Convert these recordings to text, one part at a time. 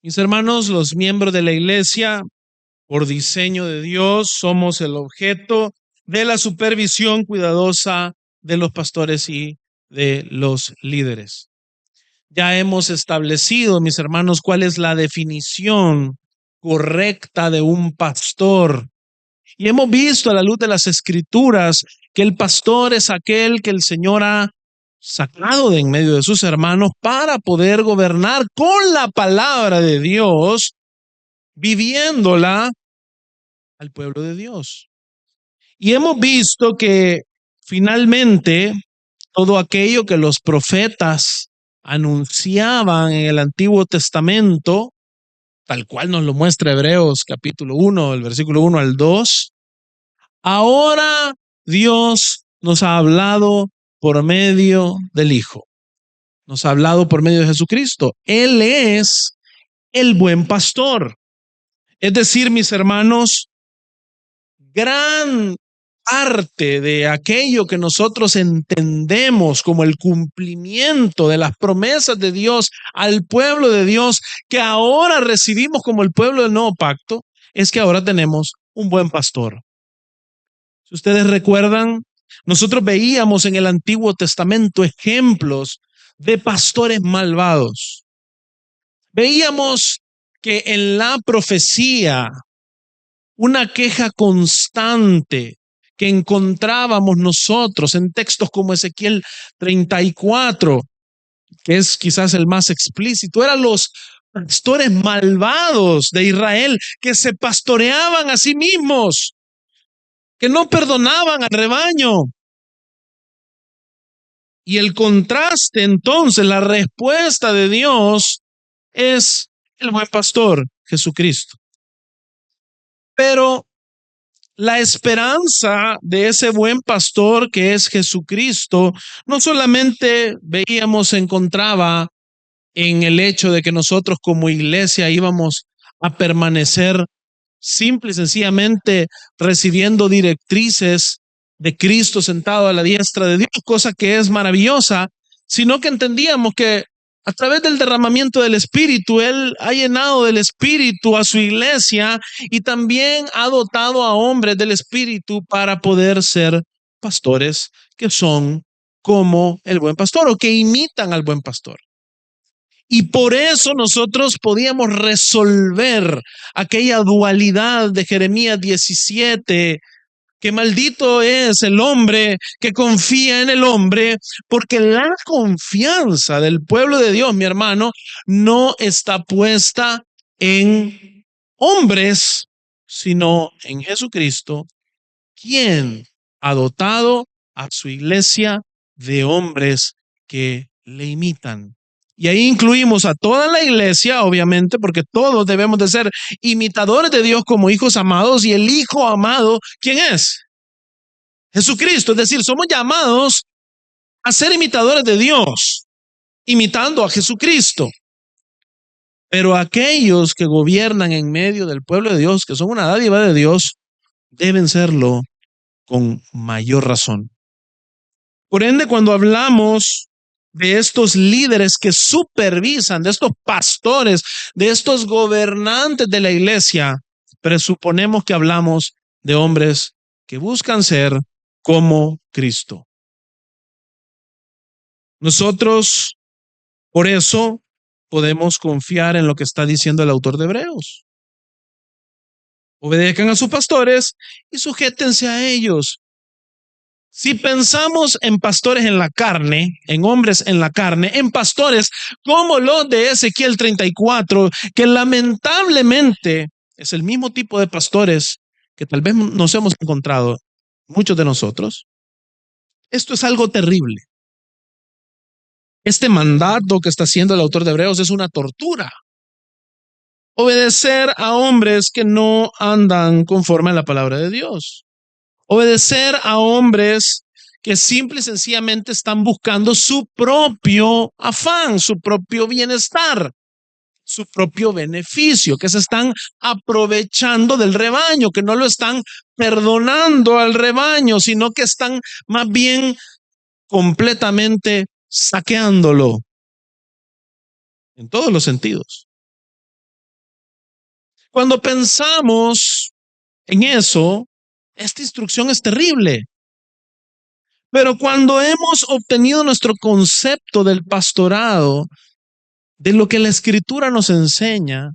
Mis hermanos, los miembros de la iglesia, por diseño de Dios, somos el objeto de la supervisión cuidadosa de los pastores y de los líderes. Ya hemos establecido, mis hermanos, cuál es la definición correcta de un pastor. Y hemos visto a la luz de las Escrituras que el pastor es aquel que el Señor ha sacado de en medio de sus hermanos para poder gobernar con la palabra de Dios, viviéndola al pueblo de Dios. Y hemos visto que finalmente todo aquello que los profetas anunciaban en el Antiguo Testamento, tal cual nos lo muestra Hebreos capítulo 1, el versículo 1 al 2, ahora Dios nos ha hablado por medio del Hijo. Nos ha hablado por medio de Jesucristo. Él es el buen pastor. Es decir, mis hermanos, gran parte de aquello que nosotros entendemos como el cumplimiento de las promesas de Dios al pueblo de Dios, que ahora recibimos como el pueblo del nuevo pacto, es que ahora tenemos un buen pastor. Si ustedes recuerdan, nosotros veíamos en el Antiguo Testamento ejemplos de pastores malvados. Veíamos que en la profecía una queja constante que encontrábamos nosotros en textos como Ezequiel 34, que es quizás el más explícito, eran los pastores malvados de Israel que se pastoreaban a sí mismos, que no perdonaban al rebaño. Y el contraste, entonces, la respuesta de Dios es el buen pastor, Jesucristo. Pero la esperanza de ese buen pastor que es Jesucristo, no solamente se encontraba en el hecho de que nosotros como iglesia íbamos a permanecer simple y sencillamente recibiendo directrices de Cristo sentado a la diestra de Dios, cosa que es maravillosa, sino que entendíamos que a través del derramamiento del Espíritu, Él ha llenado del Espíritu a su iglesia y también ha dotado a hombres del Espíritu para poder ser pastores que son como el buen pastor o que imitan al buen pastor. Y por eso nosotros podíamos resolver aquella dualidad de Jeremías 17, que maldito es el hombre que confía en el hombre, porque la confianza del pueblo de Dios, mi hermano, no está puesta en hombres, sino en Jesucristo, quien ha dotado a su iglesia de hombres que le imitan. Y ahí incluimos a toda la iglesia, obviamente, porque todos debemos de ser imitadores de Dios como hijos amados. Y el hijo amado, ¿quién es? Jesucristo. Es decir, somos llamados a ser imitadores de Dios, imitando a Jesucristo. Pero aquellos que gobiernan en medio del pueblo de Dios, que son una dádiva de Dios, deben serlo con mayor razón. Por ende, cuando hablamos de estos líderes que supervisan, de estos pastores, de estos gobernantes de la iglesia, presuponemos que hablamos de hombres que buscan ser como Cristo. Nosotros, por eso, podemos confiar en lo que está diciendo el autor de Hebreos. Obedezcan a sus pastores y sujétense a ellos. Si pensamos en pastores en la carne, en hombres en la carne, en pastores como los de Ezequiel 34, que lamentablemente es el mismo tipo de pastores que tal vez nos hemos encontrado muchos de nosotros, esto es algo terrible. Este mandato que está haciendo el autor de Hebreos es una tortura. Obedecer a hombres que no andan conforme a la palabra de Dios. Obedecer a hombres que simple y sencillamente están buscando su propio afán, su propio bienestar, su propio beneficio, que se están aprovechando del rebaño, que no lo están perdonando al rebaño, sino que están más bien completamente saqueándolo en todos los sentidos. Cuando pensamos en eso, esta instrucción es terrible. Pero cuando hemos obtenido nuestro concepto del pastorado, de lo que la Escritura nos enseña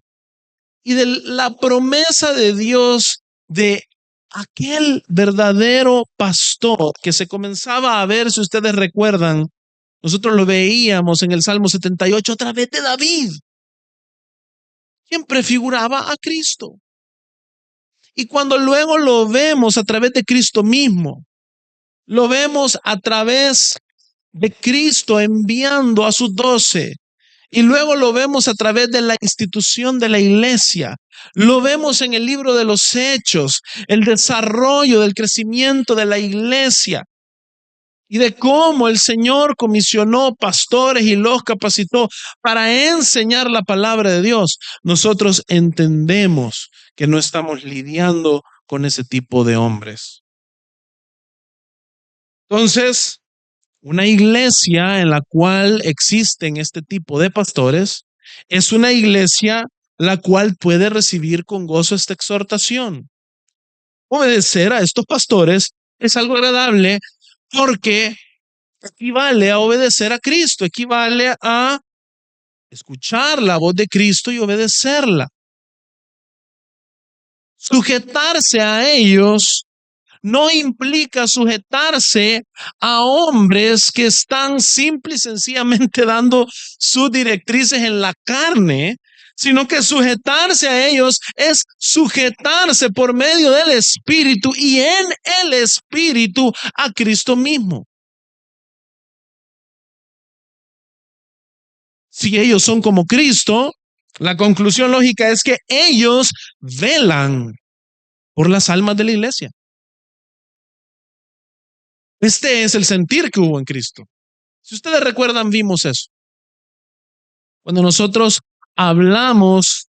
y de la promesa de Dios de aquel verdadero pastor que se comenzaba a ver, si ustedes recuerdan, nosotros lo veíamos en el Salmo 78 a través de David, quien prefiguraba a Cristo. Y cuando luego lo vemos a través de Cristo mismo, lo vemos a través de Cristo enviando a sus 12. Y luego lo vemos a través de la institución de la iglesia. Lo vemos en el libro de los Hechos, el desarrollo del crecimiento de la iglesia y de cómo el Señor comisionó pastores y los capacitó para enseñar la palabra de Dios. Nosotros entendemos que no estamos lidiando con ese tipo de hombres. Entonces, una iglesia en la cual existen este tipo de pastores es una iglesia la cual puede recibir con gozo esta exhortación. Obedecer a estos pastores es algo agradable porque equivale a obedecer a Cristo, equivale a escuchar la voz de Cristo y obedecerla. Sujetarse a ellos no implica sujetarse a hombres que están simple y sencillamente dando sus directrices en la carne, sino que sujetarse a ellos es sujetarse por medio del Espíritu y en el Espíritu a Cristo mismo. Si ellos son como Cristo, la conclusión lógica es que ellos velan por las almas de la iglesia. Este es el sentir que hubo en Cristo. Si ustedes recuerdan, vimos eso. Cuando nosotros hablamos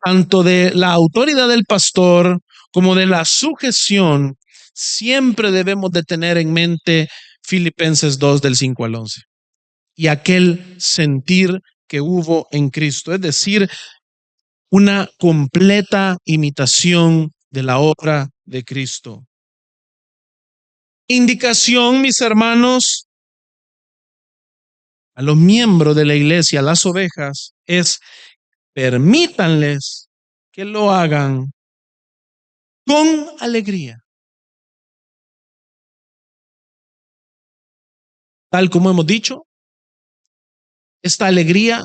tanto de la autoridad del pastor como de la sujeción, siempre debemos de tener en mente Filipenses 2 del 5 al 11 y aquel sentir que hubo en Cristo, es decir, una completa imitación de la obra de Cristo. Indicación, mis hermanos, a los miembros de la iglesia, a las ovejas, es permítanles que lo hagan con alegría. Tal como hemos dicho, esta alegría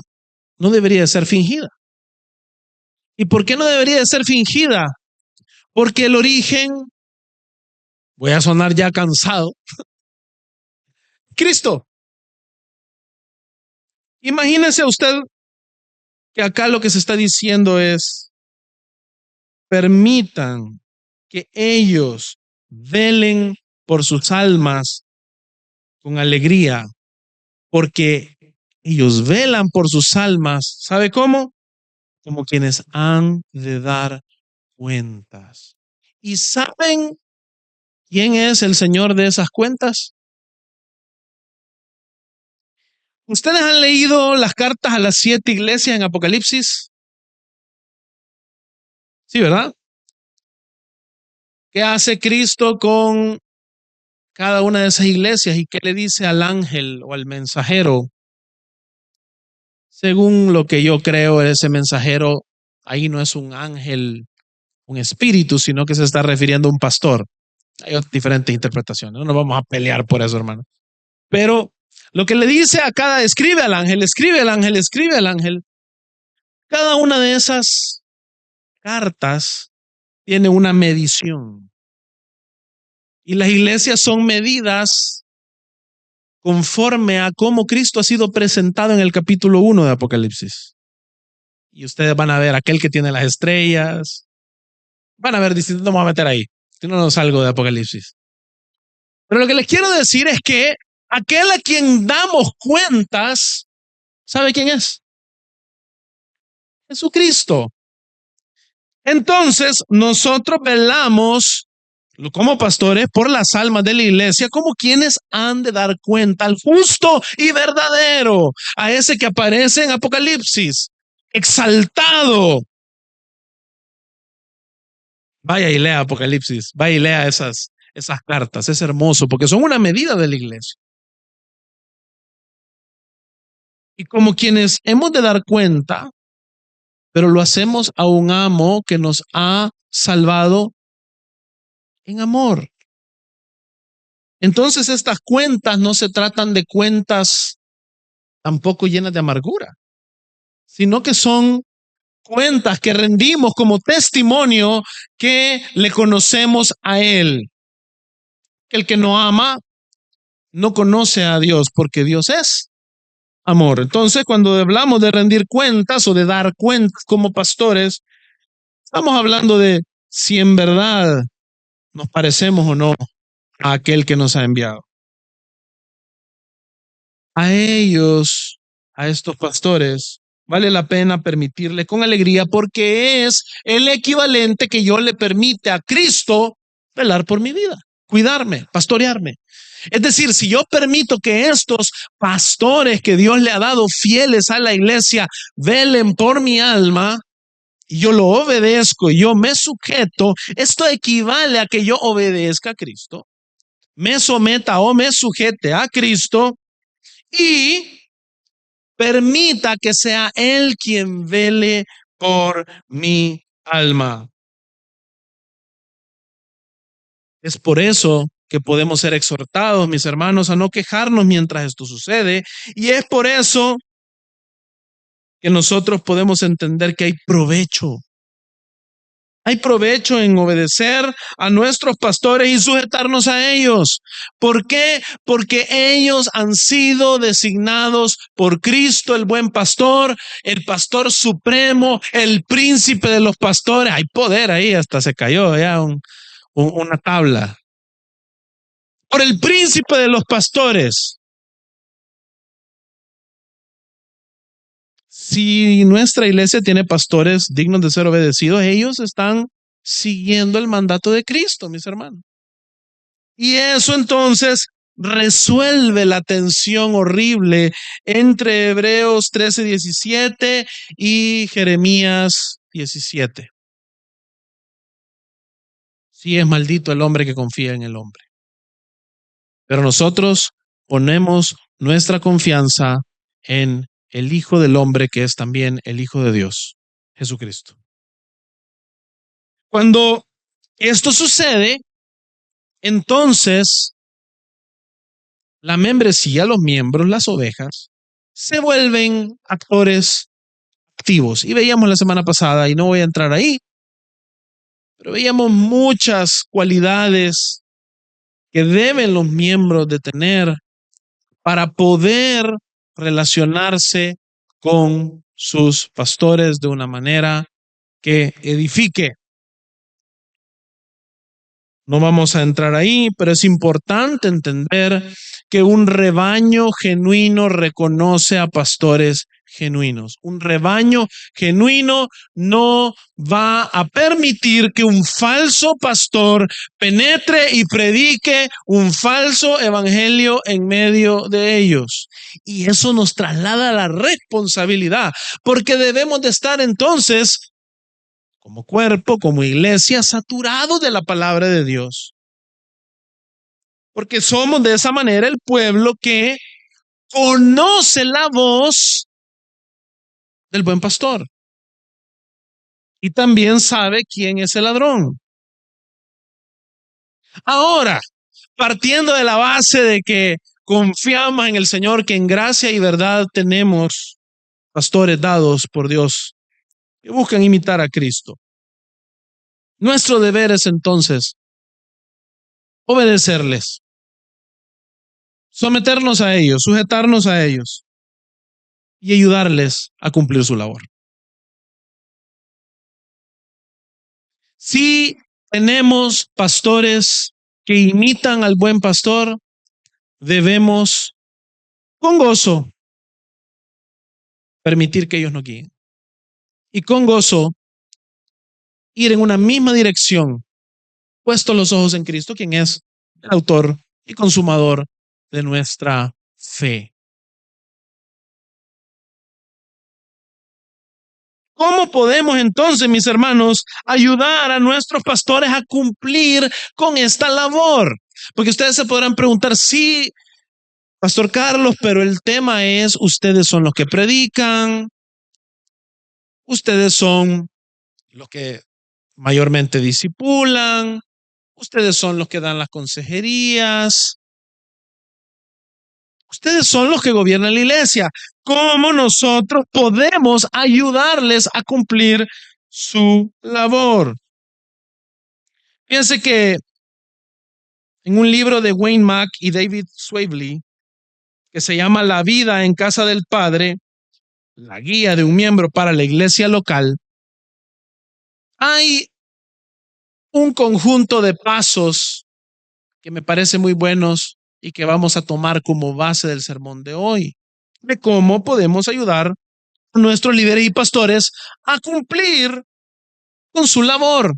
no debería de ser fingida. ¿Y por qué no debería de ser fingida? Porque el origen, voy a sonar ya cansado, Cristo. Imagínese usted que acá lo que se está diciendo es, permitan que ellos velen por sus almas con alegría, porque ellos velan por sus almas. ¿Sabe cómo? Como quienes han de dar cuentas. ¿Y saben quién es el Señor de esas cuentas? ¿Ustedes han leído las cartas a las 7 iglesias en Apocalipsis? Sí, ¿verdad? ¿Qué hace Cristo con cada una de esas iglesias y qué le dice al ángel o al mensajero? Según lo que yo creo, ese mensajero ahí no es un ángel, un espíritu, sino que se está refiriendo a un pastor. Hay diferentes interpretaciones, no nos vamos a pelear por eso, hermano. Pero lo que le dice a cada, escribe al ángel, escribe al ángel, escribe al ángel. Cada una de esas cartas tiene una medición. Y las iglesias son medidas conforme a cómo Cristo ha sido presentado en el capítulo 1 de Apocalipsis. Y ustedes van a ver aquel que tiene las estrellas. Van a ver distintos, no me voy a meter ahí. Si no, no salgo de Apocalipsis. Pero lo que les quiero decir es que aquel a quien damos cuentas, ¿sabe quién es? Jesucristo. Entonces, nosotros velamos como pastores por las almas de la iglesia, como quienes han de dar cuenta al justo y verdadero, a ese que aparece en Apocalipsis, exaltado, Vaya y lea Apocalipsis, vaya y lea esas cartas, es hermoso porque son una medida de la iglesia. Y como quienes hemos de dar cuenta, pero lo hacemos a un amo que nos ha salvado en amor. Entonces estas cuentas no se tratan de cuentas tampoco llenas de amargura, sino que son cuentas que rendimos como testimonio que le conocemos a Él. El que no ama no conoce a Dios porque Dios es amor. Entonces, cuando hablamos de rendir cuentas o de dar cuentas como pastores, estamos hablando de si en verdad nos parecemos o no a aquel que nos ha enviado. A ellos, a estos pastores, vale la pena permitirle con alegría porque es el equivalente que yo le permite a Cristo velar por mi vida, cuidarme, pastorearme. Es decir, si yo permito que estos pastores que Dios le ha dado fieles a la iglesia velen por mi alma, y yo lo obedezco y yo me sujeto, esto equivale a que yo obedezca a Cristo, me someta o me sujete a Cristo y permita que sea Él quien vele por mi alma. Es por eso que podemos ser exhortados, mis hermanos, a no quejarnos mientras esto sucede. Y es por eso que nosotros podemos entender que hay provecho. Hay provecho en obedecer a nuestros pastores y sujetarnos a ellos. ¿Por qué? Porque ellos han sido designados por Cristo, el buen pastor, el pastor supremo, el príncipe de los pastores. Hay poder ahí, hasta se cayó ya una tabla. Por el príncipe de los pastores. Si nuestra iglesia tiene pastores dignos de ser obedecidos, ellos están siguiendo el mandato de Cristo, mis hermanos. Y eso entonces resuelve la tensión horrible entre Hebreos 13:17 y Jeremías 17. Sí es maldito el hombre que confía en el hombre. Pero nosotros ponemos nuestra confianza en el Hijo del Hombre, que es también el Hijo de Dios, Jesucristo. Cuando esto sucede, entonces la membresía, los miembros, las ovejas, se vuelven actores activos. Y veíamos la semana pasada, y no voy a entrar ahí, pero veíamos muchas cualidades que deben los miembros de tener para poder relacionarse con sus pastores de una manera que edifique. No vamos a entrar ahí, pero es importante entender que un rebaño genuino reconoce a pastores genuinos. Un rebaño genuino no va a permitir que un falso pastor penetre y predique un falso evangelio en medio de ellos. Y eso nos traslada a la responsabilidad, porque debemos de estar entonces como cuerpo, como iglesia, saturados de la palabra de Dios. Porque somos de esa manera el pueblo que conoce la voz del buen pastor. Y también sabe quién es el ladrón. Ahora, partiendo de la base de que confiamos en el Señor, que en gracia y verdad tenemos pastores dados por Dios que buscan imitar a Cristo. Nuestro deber es entonces obedecerles, someternos a ellos, sujetarnos a ellos y ayudarles a cumplir su labor. Si tenemos pastores que imitan al buen pastor, debemos con gozo permitir que ellos nos guíen y con gozo ir en una misma dirección, puestos los ojos en Cristo, quien es el autor y consumador de nuestra fe. ¿Cómo podemos entonces, mis hermanos, ayudar a nuestros pastores a cumplir con esta labor? Porque ustedes se podrán preguntar, sí, Pastor Carlos, pero el tema es, ustedes son los que predican, ustedes son los que mayormente discipulan, ustedes son los que dan las consejerías, ustedes son los que gobiernan la iglesia. ¿Cómo nosotros podemos ayudarles a cumplir su labor? Fíjense que en un libro de Wayne Mack y David Swavely, que se llama La vida en casa del Padre, la guía de un miembro para la iglesia local, hay un conjunto de pasos que me parecen muy buenos y que vamos a tomar como base del sermón de hoy, de cómo podemos ayudar a nuestros líderes y pastores a cumplir con su labor.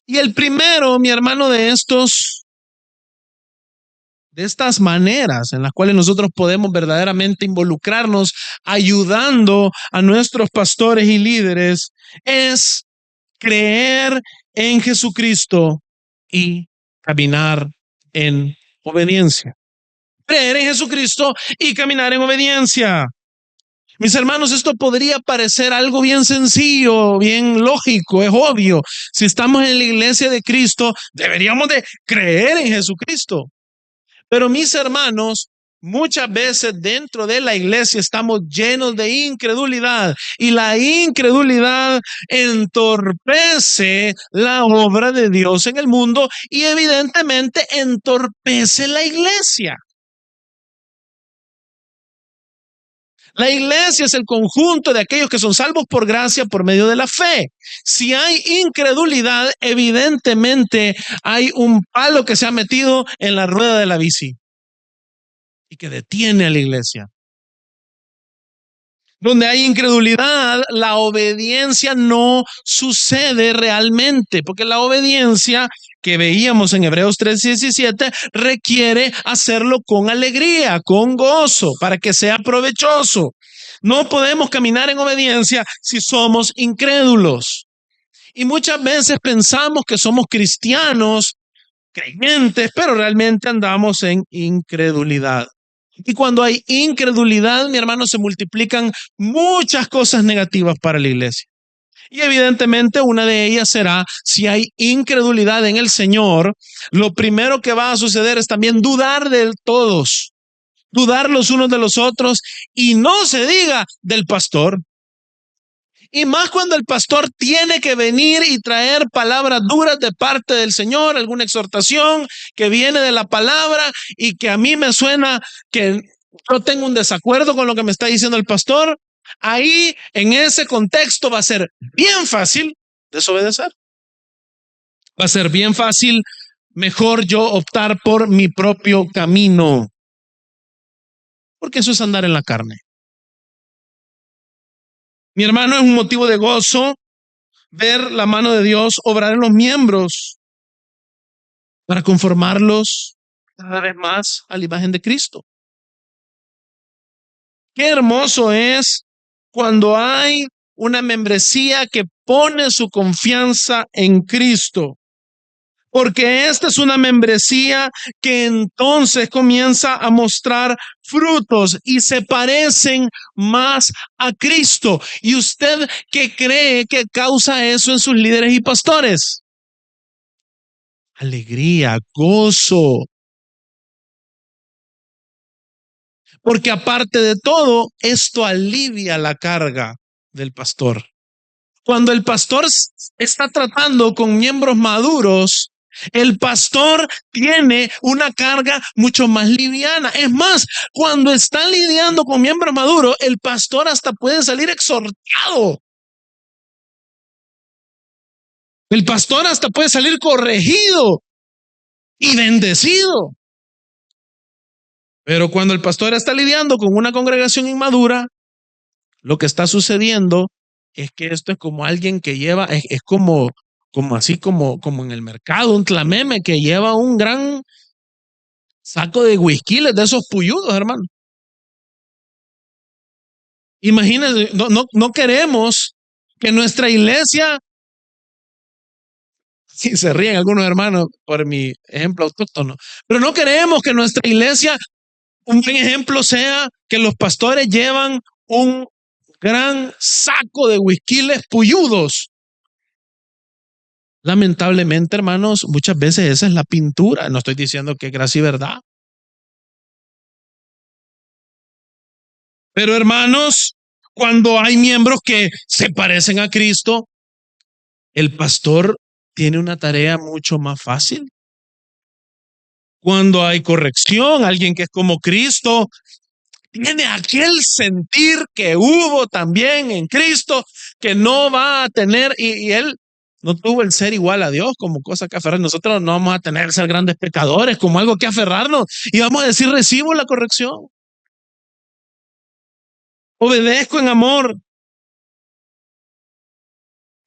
Y el primero, mi hermano, de estas maneras en las cuales nosotros podemos verdaderamente involucrarnos ayudando a nuestros pastores y líderes es creer en Jesucristo y caminar en obediencia. Creer en Jesucristo y caminar en obediencia. Mis hermanos, esto podría parecer algo bien sencillo, bien lógico, es obvio. Si estamos en la iglesia de Cristo, deberíamos de creer en Jesucristo. Pero mis hermanos, muchas veces dentro de la iglesia estamos llenos de incredulidad y la incredulidad entorpece la obra de Dios en el mundo y evidentemente entorpece la iglesia. La iglesia es el conjunto de aquellos que son salvos por gracia por medio de la fe. Si hay incredulidad, evidentemente hay un palo que se ha metido en la rueda de la bici y que detiene a la iglesia. Donde hay incredulidad, la obediencia no sucede realmente, porque la obediencia que veíamos en Hebreos 3:17 requiere hacerlo con alegría, con gozo, para que sea provechoso. No podemos caminar en obediencia si somos incrédulos. Y muchas veces pensamos que somos cristianos, creyentes, pero realmente andamos en incredulidad. Y cuando hay incredulidad, mi hermano, se multiplican muchas cosas negativas para la iglesia. Y evidentemente una de ellas será, si hay incredulidad en el Señor, lo primero que va a suceder es también dudar de todos, dudar los unos de los otros, y no se diga del pastor. Y más cuando el pastor tiene que venir y traer palabras duras de parte del Señor, alguna exhortación que viene de la palabra y que a mí me suena que yo tengo un desacuerdo con lo que me está diciendo el pastor. Ahí, en ese contexto, va a ser bien fácil desobedecer. Va a ser bien fácil, mejor yo optar por mi propio camino. Porque eso es andar en la carne. Mi hermano, es un motivo de gozo ver la mano de Dios obrar en los miembros para conformarlos cada vez más a la imagen de Cristo. Qué hermoso es cuando hay una membresía que pone su confianza en Cristo, porque esta es una membresía que entonces comienza a mostrar frutos y se parecen más a Cristo. ¿Y usted qué cree que causa eso en sus líderes y pastores? Alegría, gozo. Porque aparte de todo, esto alivia la carga del pastor. Cuando el pastor está tratando con miembros maduros, el pastor tiene una carga mucho más liviana. Es más, cuando está lidiando con miembros maduros, el pastor hasta puede salir exhortado. El pastor hasta puede salir corregido y bendecido. Pero cuando el pastor está lidiando con una congregación inmadura, lo que está sucediendo es que esto es como alguien que lleva, es como así como en el mercado, un tlameme que lleva un gran saco de whisky de esos puyudos, hermano. Imagínense, no queremos que nuestra iglesia, si se ríen algunos hermanos por mi ejemplo autóctono, pero no queremos que nuestra iglesia, un buen ejemplo sea que los pastores llevan un gran saco de huisquiles puyudos. Lamentablemente, hermanos, muchas veces esa es la pintura. No estoy diciendo que es gracia y verdad. Pero hermanos, cuando hay miembros que se parecen a Cristo, el pastor tiene una tarea mucho más fácil. Cuando hay corrección, alguien que es como Cristo, tiene aquel sentir que hubo también en Cristo, que no va a tener, y él no tuvo el ser igual a Dios como cosa que aferrar. Nosotros no vamos a tener ser grandes pecadores como algo que aferrarnos y vamos a decir, recibo la corrección, obedezco en amor,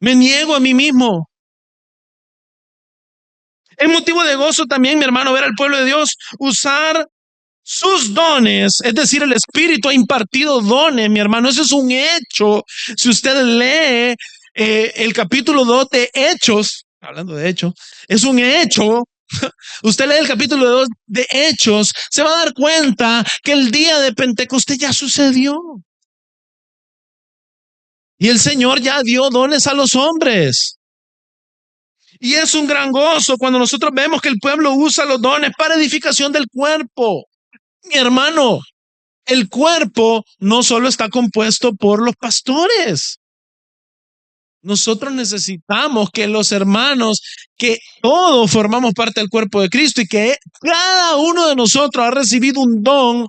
me niego a mí mismo. Es motivo de gozo también, mi hermano, ver al pueblo de Dios usar sus dones, es decir, el Espíritu ha impartido dones, mi hermano, eso es un hecho. Si usted lee el capítulo 2 de Hechos, hablando de Hechos, es un hecho. Usted lee el capítulo 2 de Hechos, se va a dar cuenta que el día de Pentecostés ya sucedió. Y el Señor ya dio dones a los hombres. Y es un gran gozo cuando nosotros vemos que el pueblo usa los dones para edificación del cuerpo. Mi hermano, el cuerpo no solo está compuesto por los pastores. Nosotros necesitamos que los hermanos, que todos formamos parte del cuerpo de Cristo y que cada uno de nosotros ha recibido un don,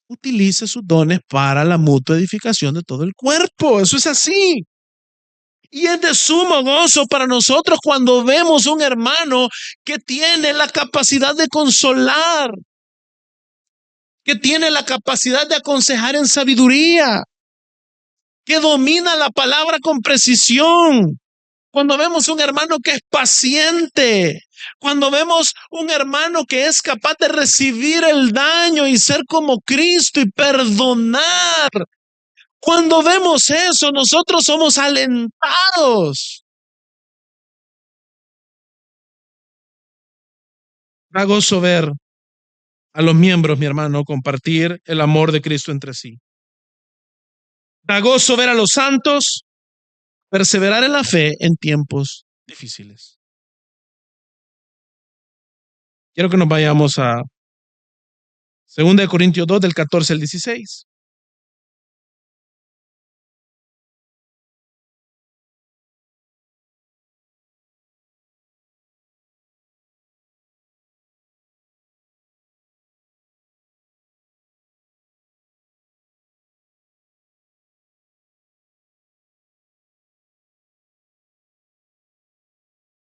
utilice sus dones para la mutua edificación de todo el cuerpo. Eso es así. Y es de sumo gozo para nosotros cuando vemos un hermano que tiene la capacidad de consolar, que tiene la capacidad de aconsejar en sabiduría, que domina la palabra con precisión. Cuando vemos un hermano que es paciente, cuando vemos un hermano que es capaz de recibir el daño y ser como Cristo y perdonar, cuando vemos eso, nosotros somos alentados. Da gozo ver a los miembros, mi hermano, compartir el amor de Cristo entre sí. Da gozo ver a los santos perseverar en la fe en tiempos difíciles. Quiero que nos vayamos a 2 Corintios 2, del 14 al 16.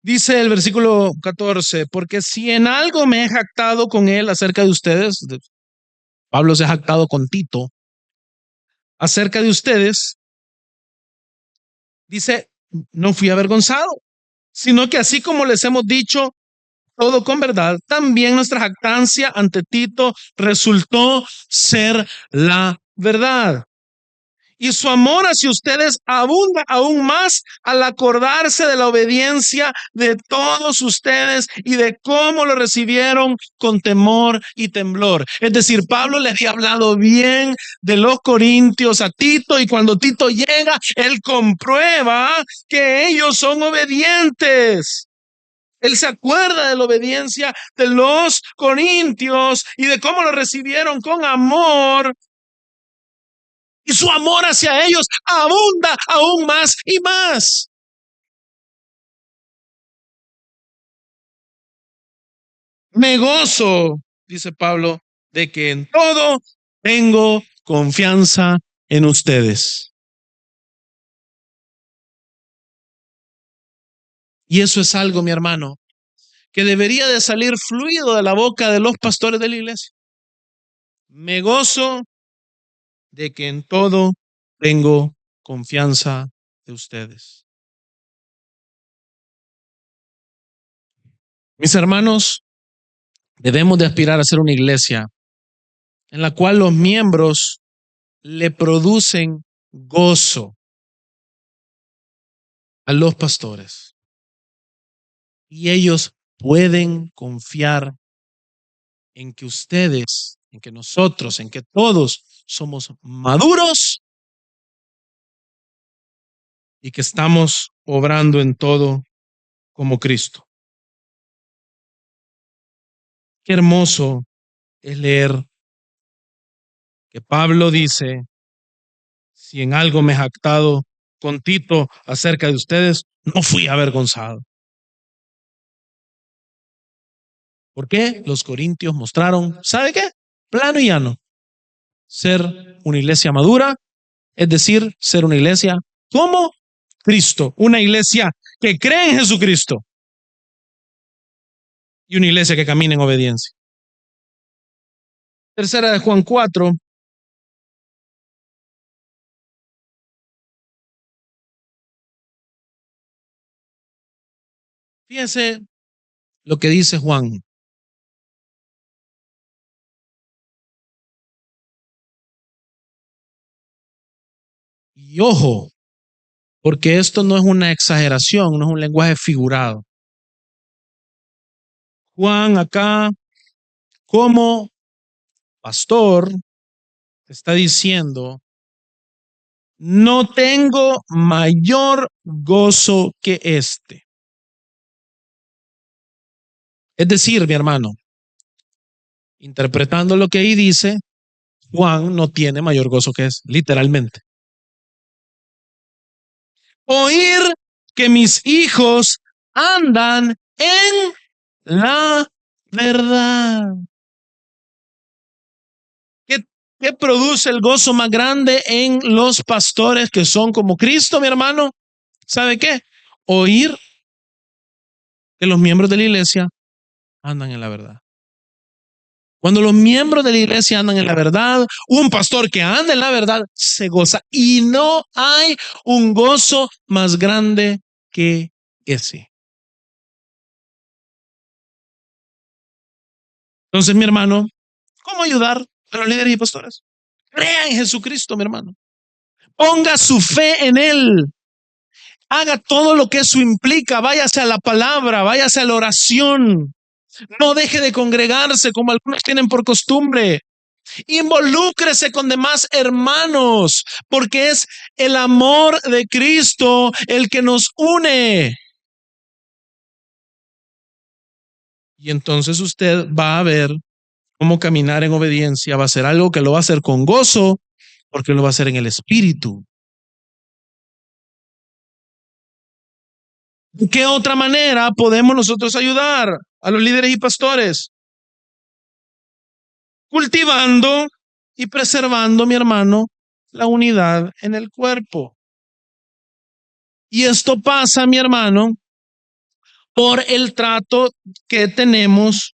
Dice el versículo 14, porque si en algo me he jactado con él acerca de ustedes, Pablo se ha jactado con Tito, acerca de ustedes, dice, no fui avergonzado, sino que así como les hemos dicho todo con verdad, también nuestra jactancia ante Tito resultó ser la verdad. Y su amor hacia ustedes abunda aún más al acordarse de la obediencia de todos ustedes y de cómo lo recibieron con temor y temblor. Es decir, Pablo les había hablado bien de los corintios a Tito, y cuando Tito llega, él comprueba que ellos son obedientes. Él se acuerda de la obediencia de los corintios y de cómo lo recibieron con amor. Y su amor hacia ellos abunda aún más y más. Me gozo, dice Pablo, de que en todo tengo confianza en ustedes. Y eso es algo, mi hermano, que debería de salir fluido de la boca de los pastores de la iglesia. Me gozo de que en todo tengo confianza de ustedes. Mis hermanos, debemos de aspirar a ser una iglesia en la cual los miembros le producen gozo a los pastores. Y ellos pueden confiar en que ustedes, en que nosotros, en que todos somos maduros y que estamos obrando en todo como Cristo. Qué hermoso es leer que Pablo dice: si en algo me he jactado con Tito acerca de ustedes, no fui avergonzado. ¿Por qué? Los corintios mostraron, ¿sabe qué? Plano y llano. Ser una iglesia madura, es decir, ser una iglesia como Cristo, una iglesia que cree en Jesucristo y una iglesia que camina en obediencia. Tercera de Juan 4. Fíjese lo que dice Juan. Y ojo, porque esto no es una exageración, no es un lenguaje figurado. Juan acá, como pastor, está diciendo: no tengo mayor gozo que este. Es decir, mi hermano, interpretando lo que ahí dice, Juan no tiene mayor gozo que es, literalmente. Oír que mis hijos andan en la verdad. ¿Qué, qué produce el gozo más grande en los pastores que son como Cristo, mi hermano? ¿Sabe qué? Oír que los miembros de la iglesia andan en la verdad. Cuando los miembros de la iglesia andan en la verdad, un pastor que anda en la verdad se goza, y no hay un gozo más grande que ese. Entonces, mi hermano, ¿cómo ayudar a los líderes y pastores? Crea en Jesucristo, mi hermano. Ponga su fe en Él. Haga todo lo que eso implica. Váyase a la palabra, váyase a la oración. No deje de congregarse como algunos tienen por costumbre. Involúcrese con demás hermanos, porque es el amor de Cristo el que nos une. Y entonces usted va a ver cómo caminar en obediencia va a ser algo que lo va a hacer con gozo, porque lo va a hacer en el Espíritu. ¿De qué otra manera podemos nosotros ayudar a los líderes y pastores? Cultivando y preservando, mi hermano, la unidad en el cuerpo. Y esto pasa, mi hermano, por el trato que tenemos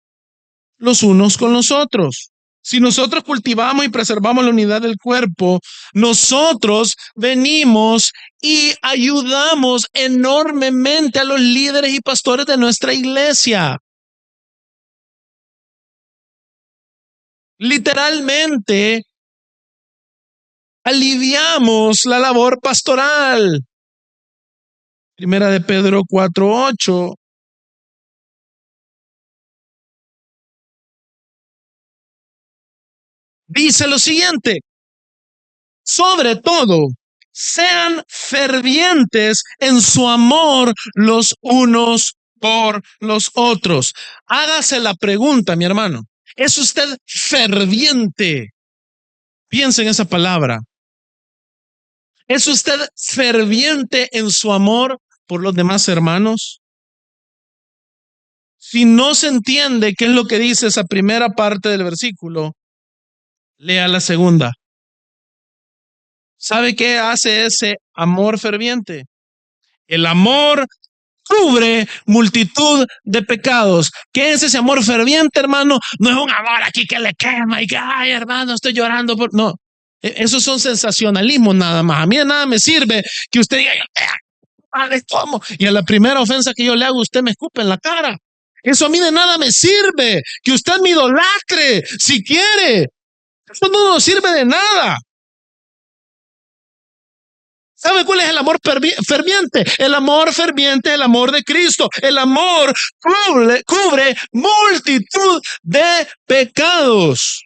los unos con los otros. Si nosotros cultivamos y preservamos la unidad del cuerpo, nosotros venimos y ayudamos enormemente a los líderes y pastores de nuestra iglesia. Literalmente, aliviamos la labor pastoral. Primera de Pedro 4:8. Dice lo siguiente: sobre todo, sean fervientes en su amor los unos por los otros. Hágase la pregunta, mi hermano: ¿es usted ferviente? Piense en esa palabra. ¿Es usted ferviente en su amor por los demás hermanos? Si no se entiende qué es lo que dice esa primera parte del versículo, lea la segunda. ¿Sabe qué hace ese amor ferviente? El amor cubre multitud de pecados. ¿Qué es ese amor ferviente, hermano? No es un amor aquí que le quema y que, ay, hermano, estoy llorando por... No, esos son sensacionalismos nada más. A mí de nada me sirve que usted diga: ¿cómo? Y a la primera ofensa que yo le hago, usted me escupe en la cara. Eso a mí de nada me sirve. Que usted me idolatre, si quiere. Eso no nos sirve de nada. ¿Sabe cuál es el amor ferviente? El amor ferviente es el amor de Cristo. El amor cubre multitud de pecados.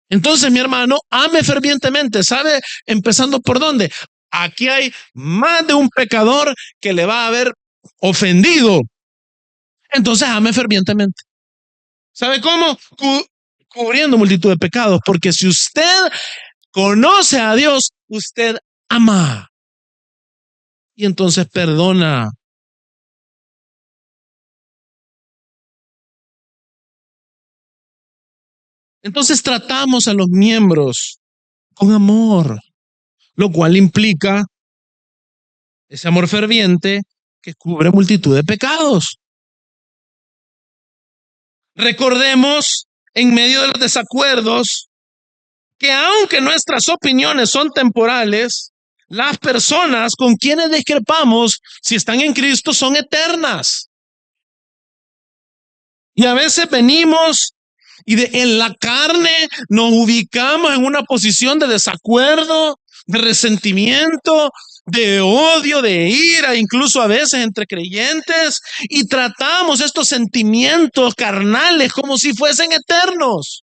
Entonces, mi hermano, ame fervientemente. ¿Sabe? Empezando por dónde. Aquí hay más de un pecador que le va a haber ofendido. Entonces, ame fervientemente. ¿Sabe cómo? Cubriendo multitud de pecados. Porque si usted conoce a Dios, usted ama. Y entonces perdona. Entonces tratamos a los miembros con amor, lo cual implica ese amor ferviente que cubre multitud de pecados. Recordemos, en medio de los desacuerdos, que aunque nuestras opiniones son temporales, las personas con quienes discrepamos, si están en Cristo, son eternas. Y a veces venimos y en la carne nos ubicamos en una posición de desacuerdo, de resentimiento, de odio, de ira, incluso a veces entre creyentes, y tratamos estos sentimientos carnales como si fuesen eternos.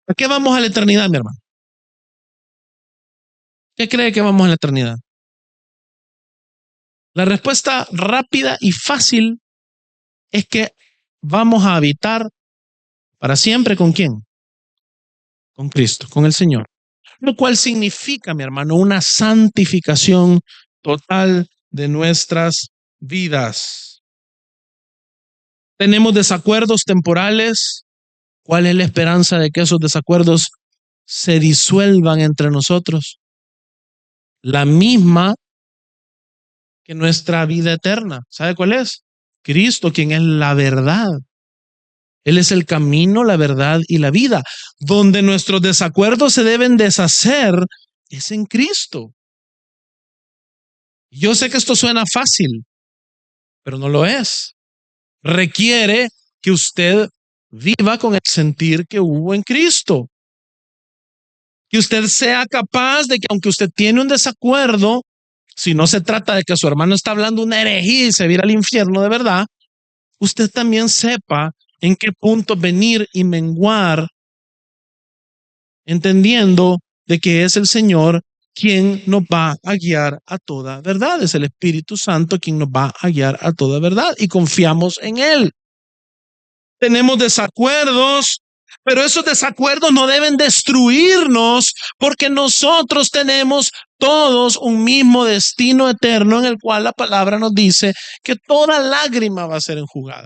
¿A qué vamos a la eternidad, mi hermano? ¿Qué cree que vamos a la eternidad? La respuesta rápida y fácil es que vamos a habitar para siempre ¿con quién? Con Cristo, con el Señor. Lo cual significa, mi hermano, una santificación total de nuestras vidas. Tenemos desacuerdos temporales. ¿Cuál es la esperanza de que esos desacuerdos se disuelvan entre nosotros? La misma que nuestra vida eterna. ¿Sabe cuál es? Cristo, quien es la verdad. Él es el camino, la verdad y la vida. Donde nuestros desacuerdos se deben deshacer es en Cristo. Yo sé que esto suena fácil, pero no lo es. Requiere que usted viva con el sentir que hubo en Cristo. Que usted sea capaz de que aunque usted tiene un desacuerdo, si no se trata de que su hermano está hablando una herejía y se va a ir al infierno de verdad, usted también sepa en qué punto venir y menguar, entendiendo de que es el Señor quien nos va a guiar a toda verdad. Es el Espíritu Santo quien nos va a guiar a toda verdad y confiamos en Él. Tenemos desacuerdos, pero esos desacuerdos no deben destruirnos porque nosotros tenemos todos un mismo destino eterno en el cual la palabra nos dice que toda lágrima va a ser enjugada.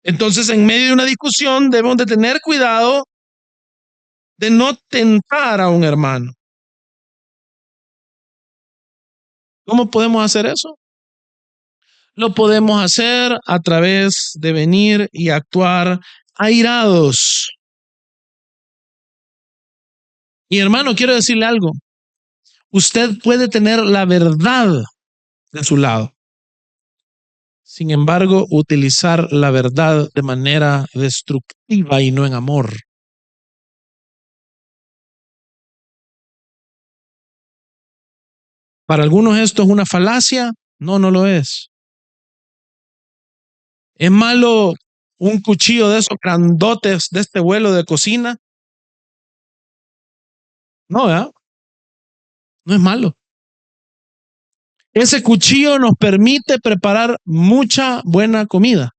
Entonces, en medio de una discusión, debemos de tener cuidado de no tentar a un hermano. ¿Cómo podemos hacer eso? Lo podemos hacer a través de venir y actuar airados. Y hermano, quiero decirle algo. Usted puede tener la verdad de su lado. Sin embargo, utilizar la verdad de manera destructiva y no en amor. Para algunos esto es una falacia. No, no lo es. ¿Es malo un cuchillo de esos grandotes de este vuelo de cocina? No, ¿verdad? No es malo. Ese cuchillo nos permite preparar mucha buena comida.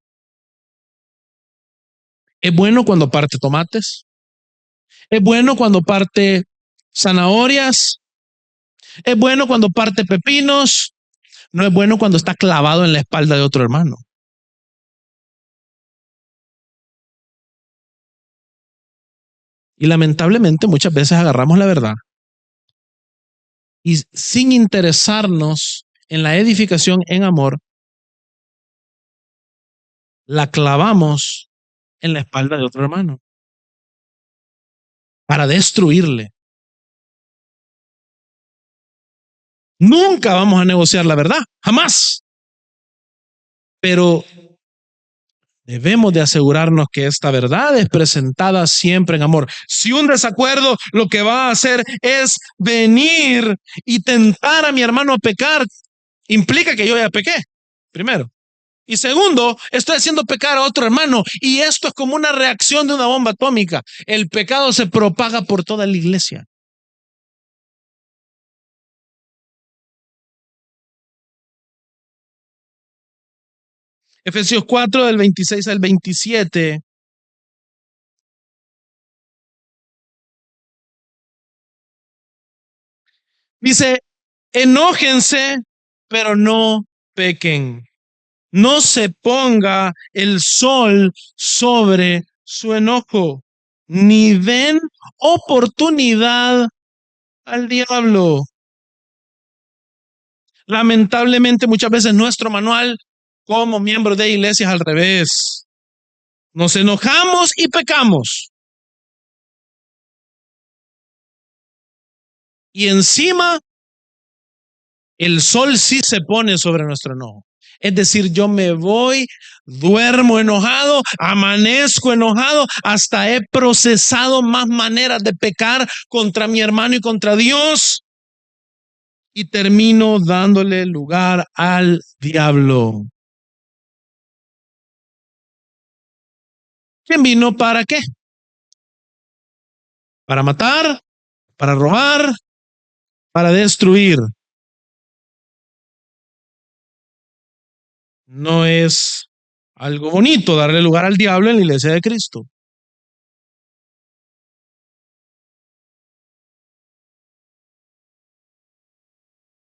Es bueno cuando parte tomates. Es bueno cuando parte zanahorias. Es bueno cuando parte pepinos. No es bueno cuando está clavado en la espalda de otro hermano. Y lamentablemente muchas veces agarramos la verdad y sin interesarnos en la edificación en amor, la clavamos en la espalda de otro hermano para destruirle. Nunca vamos a negociar la verdad, jamás. Pero Debemos de asegurarnos que esta verdad es presentada siempre en amor. Si un desacuerdo lo que va a hacer es venir y tentar a mi hermano a pecar, implica que yo ya pequé, primero. Y segundo, estoy haciendo pecar a otro hermano. Y esto es como una reacción de una bomba atómica. El pecado se propaga por toda la iglesia. Efesios 4, del 26 al 27. Dice, enójense, pero no pequen. No se ponga el sol sobre su enojo, ni den oportunidad al diablo. Lamentablemente, muchas veces nuestro manual como miembros de iglesias al revés. Nos enojamos y pecamos. Y encima, el sol sí se pone sobre nuestro enojo. Es decir, yo me voy, duermo enojado, amanezco enojado, hasta he procesado más maneras de pecar contra mi hermano y contra Dios y termino dándole lugar al diablo. ¿Quién vino para qué? Para matar, para robar, para destruir. No es algo bonito darle lugar al diablo en la iglesia de Cristo.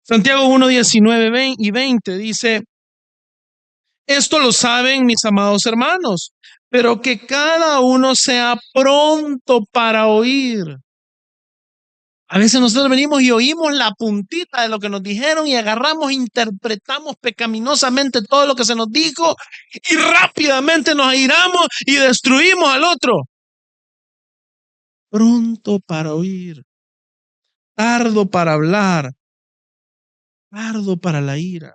Santiago 1, 19 y 20 dice, esto lo saben mis amados hermanos, pero que cada uno sea pronto para oír. A veces nosotros venimos y oímos la puntita de lo que nos dijeron y agarramos, interpretamos pecaminosamente todo lo que se nos dijo y rápidamente nos airamos y destruimos al otro. Pronto para oír, tardo para hablar, tardo para la ira.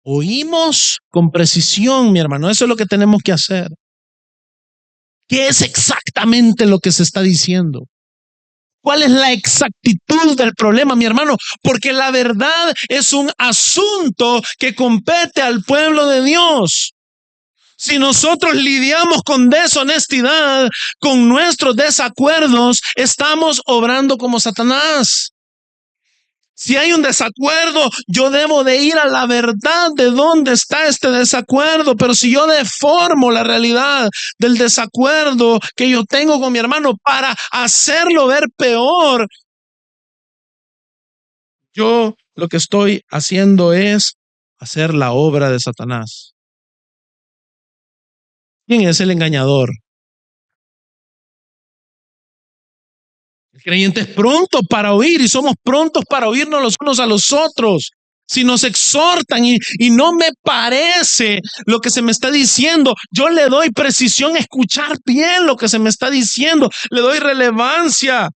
Oímos con precisión, mi hermano, eso es lo que tenemos que hacer. ¿Qué es exactamente lo que se está diciendo? ¿Cuál es la exactitud del problema, mi hermano? Porque la verdad es un asunto que compete al pueblo de Dios. Si nosotros lidiamos con deshonestidad, con nuestros desacuerdos, estamos obrando como Satanás. Si hay un desacuerdo, yo debo de ir a la verdad de dónde está este desacuerdo. Pero si yo deformo la realidad del desacuerdo que yo tengo con mi hermano para hacerlo ver peor, yo lo que estoy haciendo es hacer la obra de Satanás. ¿Quién es el engañador? El creyente es pronto para oír y somos prontos para oírnos los unos a los otros. Si nos exhortan y no me parece lo que se me está diciendo, yo le doy precisión a escuchar bien lo que se me está diciendo, le doy relevancia.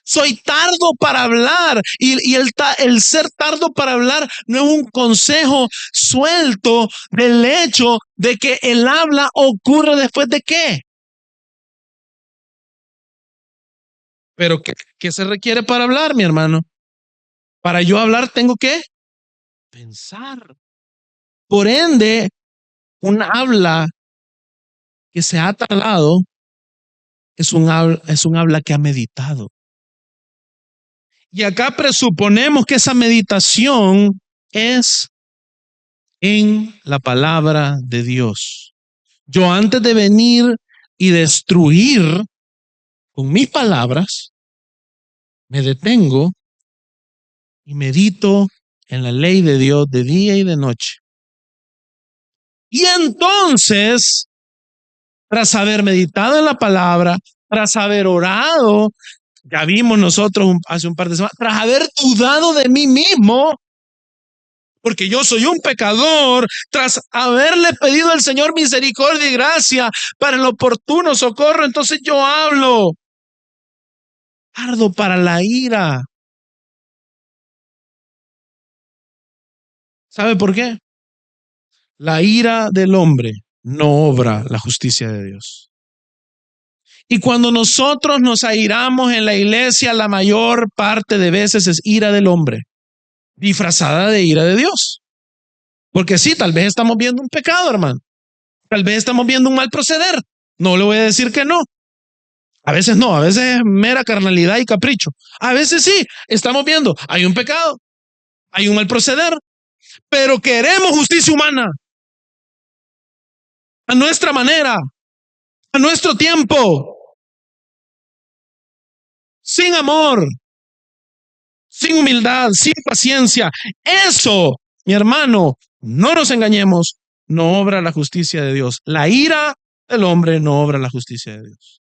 Soy tardo para hablar y el ser tardo para hablar no es un consejo suelto del hecho de que el habla ocurre después de qué. Pero ¿qué se requiere para hablar, mi hermano? Para yo hablar tengo que pensar. Por ende, un habla que se ha tardado es un habla que ha meditado. Y acá presuponemos que esa meditación es en la palabra de Dios. Yo antes de venir y destruir con mis palabras, me detengo y medito en la ley de Dios de día y de noche. Y entonces, tras haber meditado en la palabra, tras haber orado, ya vimos nosotros hace un par de semanas, tras haber dudado de mí mismo, porque yo soy un pecador, tras haberle pedido al Señor misericordia y gracia para el oportuno socorro, entonces yo hablo. Tardo para la ira. ¿Sabe por qué? La ira del hombre no obra la justicia de Dios. Y cuando nosotros nos airamos en la iglesia, la mayor parte de veces es ira del hombre, disfrazada de ira de Dios. Porque sí, tal vez estamos viendo un pecado, hermano. Tal vez estamos viendo un mal proceder. No le voy a decir que no. A veces no, a veces es mera carnalidad y capricho. A veces sí, estamos viendo, hay un pecado, hay un mal proceder, pero queremos justicia humana, a nuestra manera, a nuestro tiempo, sin amor, sin humildad, sin paciencia. Eso, mi hermano, no nos engañemos, no obra la justicia de Dios. La ira del hombre no obra la justicia de Dios.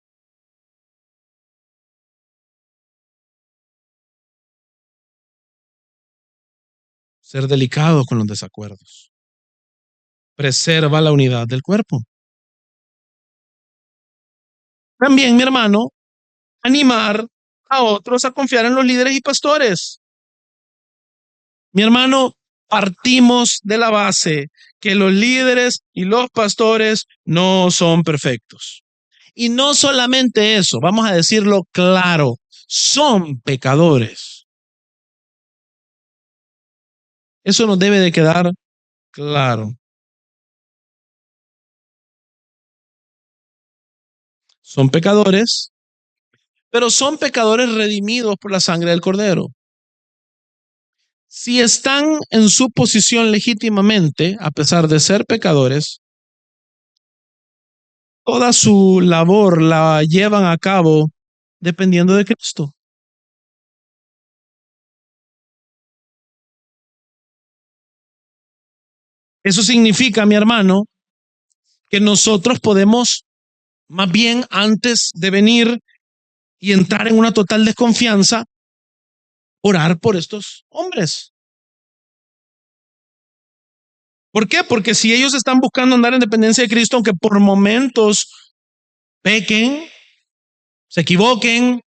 Ser delicado con los desacuerdos. Preserva la unidad del cuerpo. También, mi hermano, animar a otros a confiar en los líderes y pastores. Mi hermano, partimos de la base que los líderes y los pastores no son perfectos. Y no solamente eso, vamos a decirlo claro, son pecadores. Eso nos debe de quedar claro. Son pecadores, pero son pecadores redimidos por la sangre del Cordero. Si están en su posición legítimamente, a pesar de ser pecadores, toda su labor la llevan a cabo dependiendo de Cristo. Eso significa, mi hermano, que nosotros podemos, más bien antes de venir y entrar en una total desconfianza, orar por estos hombres. ¿Por qué? Porque si ellos están buscando andar en dependencia de Cristo, aunque por momentos pequen, se equivoquen,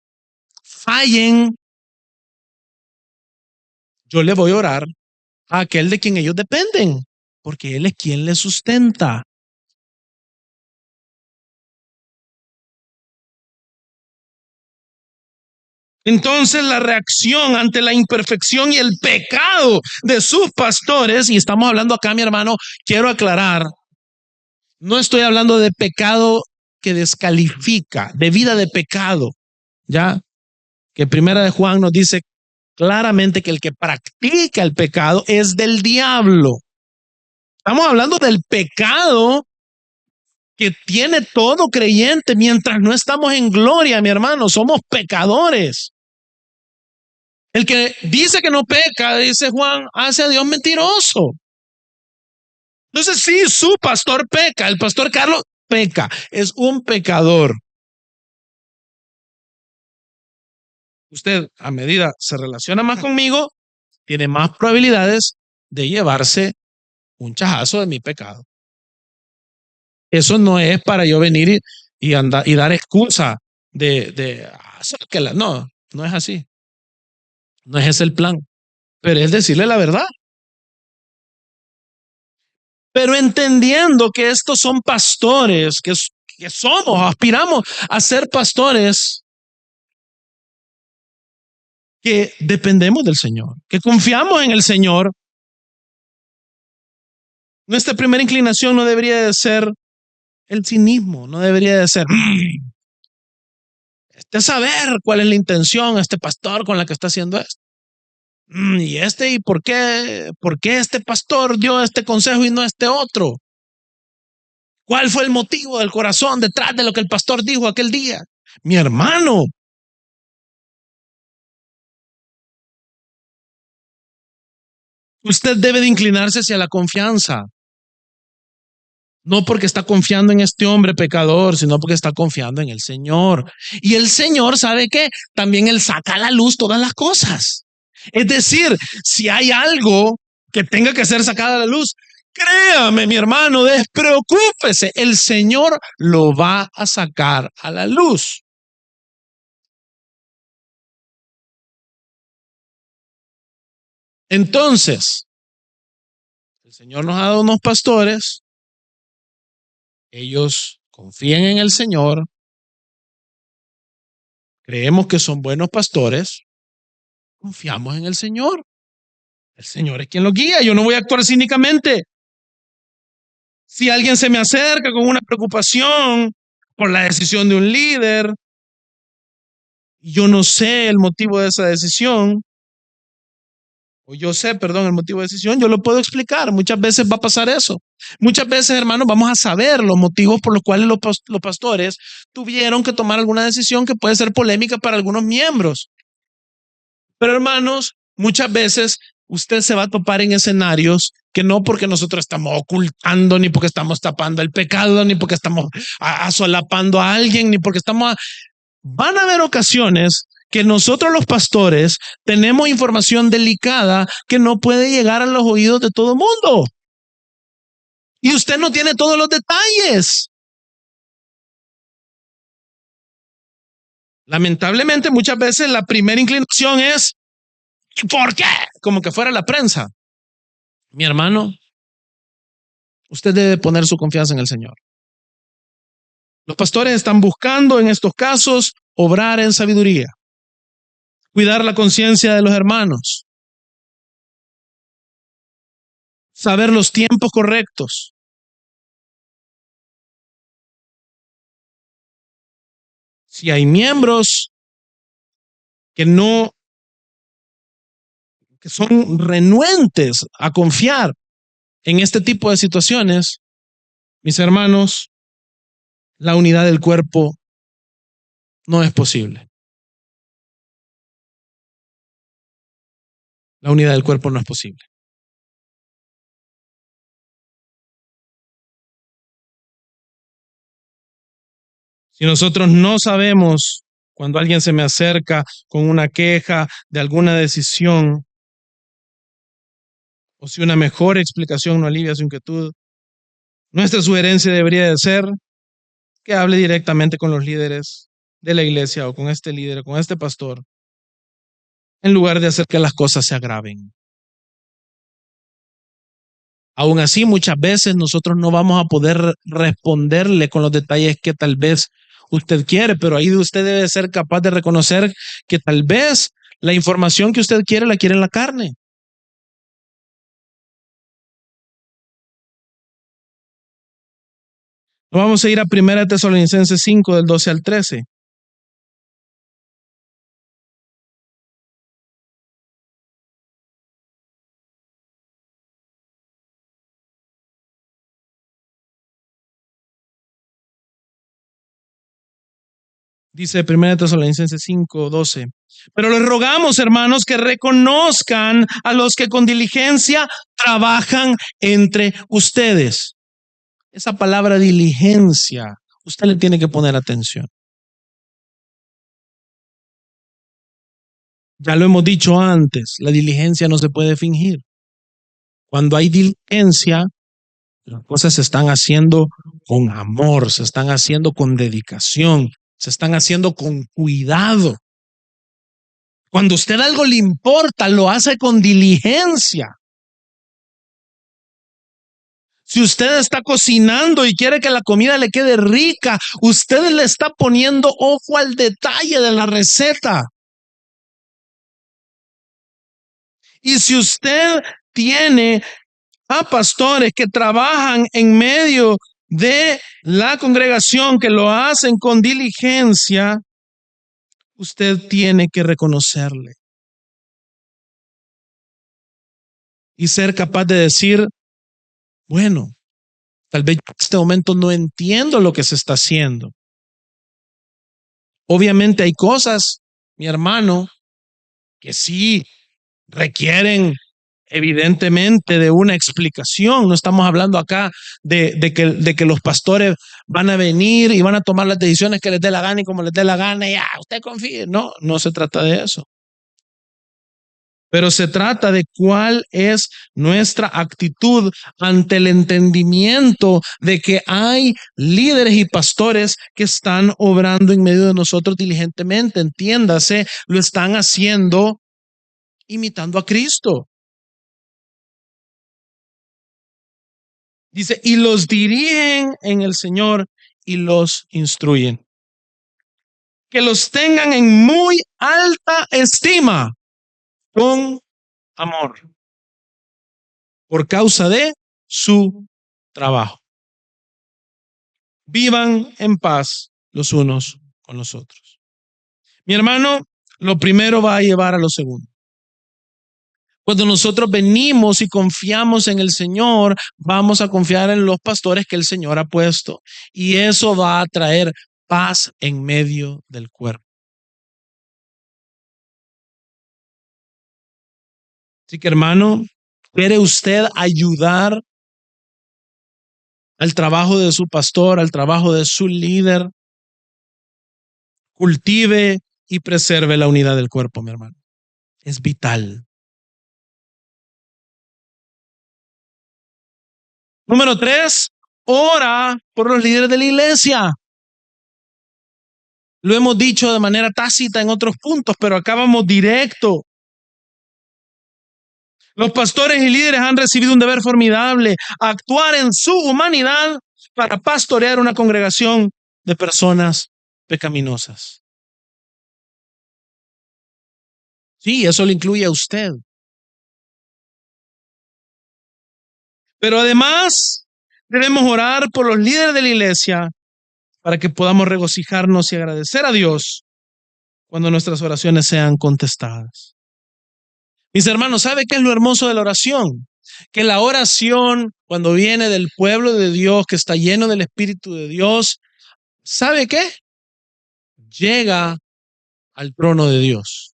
fallen, yo le voy a orar a aquel de quien ellos dependen, porque Él es quien les sustenta. Entonces la reacción ante la imperfección y el pecado de sus pastores, y estamos hablando acá, mi hermano, quiero aclarar, no estoy hablando de pecado que descalifica, de vida de pecado, ya que Primera de Juan nos dice claramente que el que practica el pecado es del diablo. Estamos hablando del pecado que tiene todo creyente mientras no estamos en gloria, mi hermano, somos pecadores. El que dice que no peca, dice Juan, hace a Dios mentiroso. Entonces sí, su pastor peca, el pastor Carlos peca, es un pecador. Usted, a medida se relaciona más conmigo, tiene más probabilidades de llevarse un chajazo de mi pecado. Eso no es para yo venir y andar y dar excusa no, no es así. No es ese el plan, pero es decirle la verdad. Pero entendiendo que estos son pastores, que somos, aspiramos a ser pastores, que dependemos del Señor, que confiamos en el Señor, nuestra primera inclinación no debería de ser el cinismo, no debería de ser saber cuál es la intención de este pastor con la que está haciendo esto. ¿Y por qué este pastor dio este consejo y no este otro? ¿Cuál fue el motivo del corazón detrás de lo que el pastor dijo aquel día? Mi hermano, usted debe de inclinarse hacia la confianza. No porque está confiando en este hombre pecador, sino porque está confiando en el Señor. Y el Señor, ¿sabe qué? También Él saca a la luz todas las cosas. Es decir, si hay algo que tenga que ser sacado a la luz, créame, mi hermano, despreocúpese. El Señor lo va a sacar a la luz. Entonces, El Señor nos ha dado unos pastores, ellos confían en el Señor, creemos que son buenos pastores, confiamos en el Señor. El Señor es quien los guía, yo no voy a actuar cínicamente. Si alguien se me acerca con una preocupación por la decisión de un líder, y yo no sé el motivo de esa decisión, o yo sé, perdón, el motivo de decisión, yo lo puedo explicar. Muchas veces va a pasar eso. Muchas veces, hermanos, vamos a saber los motivos por los cuales los pastores tuvieron que tomar alguna decisión que puede ser polémica para algunos miembros. Pero, hermanos, muchas veces usted se va a topar en escenarios que no porque nosotros estamos ocultando, ni porque estamos tapando el pecado, ni porque estamos asolapando a alguien, ni porque estamos... Van a haber ocasiones que nosotros los pastores tenemos información delicada que no puede llegar a los oídos de todo el mundo. Y usted no tiene todos los detalles. Lamentablemente, muchas veces la primera inclinación es ¿por qué? Como que fuera la prensa. Mi hermano, usted debe poner su confianza en el Señor. Los pastores están buscando en estos casos obrar en sabiduría, cuidar la conciencia de los hermanos, saber los tiempos correctos. Si hay miembros que no, que son renuentes a confiar en este tipo de situaciones, mis hermanos, la unidad del cuerpo no es posible. La unidad del cuerpo no es posible. Si nosotros no sabemos cuando alguien se me acerca con una queja de alguna decisión, o si una mejor explicación no alivia su inquietud, nuestra sugerencia debería de ser que hable directamente con los líderes de la iglesia o con este líder, o con este pastor, en lugar de hacer que las cosas se agraven. Aún así, muchas veces nosotros no vamos a poder responderle con los detalles que tal vez usted quiere, pero ahí usted debe ser capaz de reconocer que tal vez la información que usted quiere la quiere en la carne. Vamos a ir a 1 Tesalonicenses 5, del 12 al 13. Dice 1 Tesalonicenses 5, 12. Pero les rogamos, hermanos, que reconozcan a los que con diligencia trabajan entre ustedes. Esa palabra diligencia, usted le tiene que poner atención. Ya lo hemos dicho antes, la diligencia no se puede fingir. Cuando hay diligencia, las cosas se están haciendo con amor, se están haciendo con dedicación, se están haciendo con cuidado. Cuando a usted algo le importa, lo hace con diligencia. Si usted está cocinando y quiere que la comida le quede rica, usted le está poniendo ojo al detalle de la receta. Y si usted tiene a pastores que trabajan en medio de la congregación, que lo hacen con diligencia, usted tiene que reconocerle y ser capaz de decir, bueno, tal vez en este momento no entiendo lo que se está haciendo. Obviamente hay cosas, mi hermano, que sí requieren evidentemente de una explicación. No estamos hablando acá de que los pastores van a venir y van a tomar las decisiones que les dé la gana y como les dé la gana y usted confíe. No, no se trata de eso. Pero se trata de cuál es nuestra actitud ante el entendimiento de que hay líderes y pastores que están obrando en medio de nosotros diligentemente. Entiéndase, lo están haciendo imitando a Cristo. Dice, y los dirigen en el Señor y los instruyen. Que los tengan en muy alta estima con amor por causa de su trabajo. Vivan en paz los unos con los otros. Mi hermano, lo primero va a llevar a lo segundo. Cuando nosotros venimos y confiamos en el Señor, vamos a confiar en los pastores que el Señor ha puesto. Y eso va a traer paz en medio del cuerpo. Así que, hermano, ¿quiere usted ayudar al trabajo de su pastor, al trabajo de su líder? Cultive y preserve la unidad del cuerpo, mi hermano. Es vital. Número 3, ora por los líderes de la iglesia. Lo hemos dicho de manera tácita en otros puntos, pero acá vamos directo. Los pastores y líderes han recibido un deber formidable, actuar en su humanidad para pastorear una congregación de personas pecaminosas. Sí, eso le incluye a usted. Pero además, debemos orar por los líderes de la iglesia para que podamos regocijarnos y agradecer a Dios cuando nuestras oraciones sean contestadas. Mis hermanos, ¿sabe qué es lo hermoso de la oración? Que la oración, cuando viene del pueblo de Dios, que está lleno del Espíritu de Dios, ¿sabe qué? Llega al trono de Dios.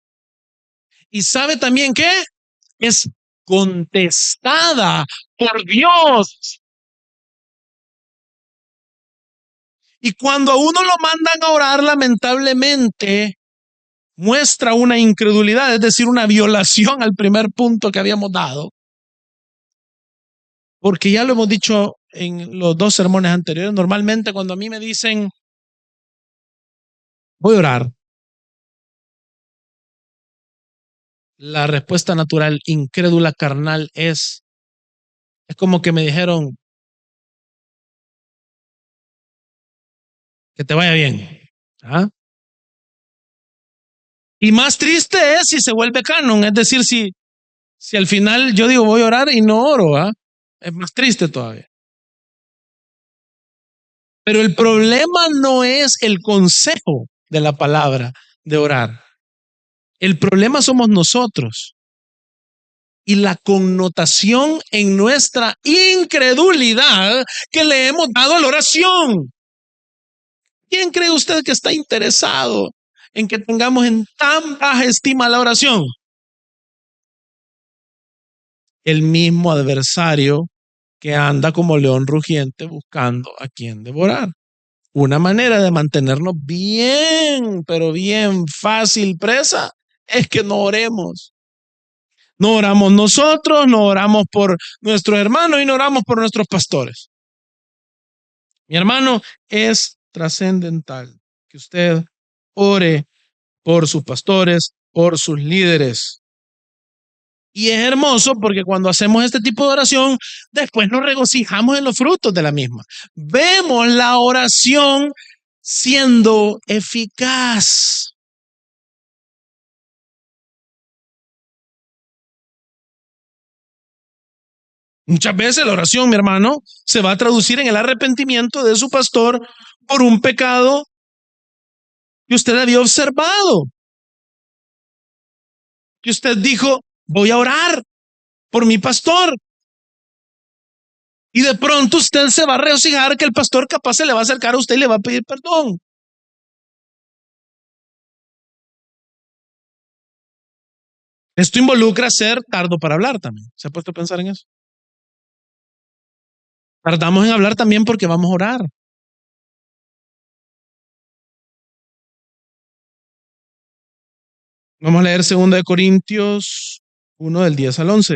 ¿Y sabe también qué? Es contestada por Dios. Y cuando a uno lo mandan a orar, lamentablemente, muestra una incredulidad, es decir, una violación al primer punto que habíamos dado. Porque ya lo hemos dicho en los 2 sermones anteriores, normalmente cuando a mí me dicen, voy a orar, la respuesta natural, incrédula, carnal, es como que me dijeron, que te vaya bien. ¿Ah? Y más triste es si se vuelve canon, es decir, si al final yo digo voy a orar y no oro, ¿ah? Es más triste todavía. Pero el problema no es el consejo de la palabra de orar. El problema somos nosotros y la connotación en nuestra incredulidad que le hemos dado a la oración. ¿Quién cree usted que está interesado en que tengamos en tan baja estima la oración? El mismo adversario que anda como león rugiente buscando a quien devorar. Una manera de mantenernos bien, pero bien fácil presa, es que no oremos. No oramos nosotros, no oramos por nuestros hermanos y no oramos por nuestros pastores. Mi hermano, es trascendental que usted ore por sus pastores, por sus líderes. Y es hermoso porque cuando hacemos este tipo de oración, después nos regocijamos en los frutos de la misma. Vemos la oración siendo eficaz. Muchas veces la oración, mi hermano, se va a traducir en el arrepentimiento de su pastor por un pecado que usted había observado. Que usted dijo, voy a orar por mi pastor. Y de pronto usted se va a regocijar que el pastor capaz se le va a acercar a usted y le va a pedir perdón. Esto involucra ser tardo para hablar también. ¿Se ha puesto a pensar en eso? Tardamos en hablar también porque vamos a orar. Vamos a leer 2 Corintios 1 del 10 al 11.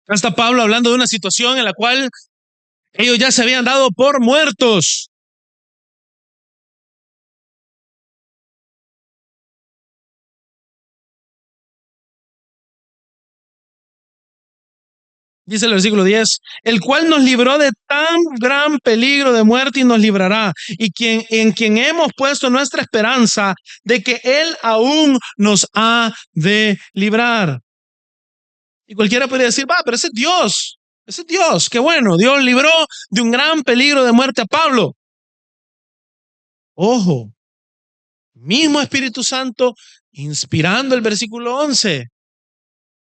Acá está Pablo hablando de una situación en la cual ellos ya se habían dado por muertos. Dice el versículo 10, el cual nos libró de tan gran peligro de muerte y nos librará, y en quien hemos puesto nuestra esperanza de que Él aún nos ha de librar. Y cualquiera podría decir, va, pero ese es Dios, qué bueno, Dios libró de un gran peligro de muerte a Pablo. Ojo, mismo Espíritu Santo inspirando el versículo 11.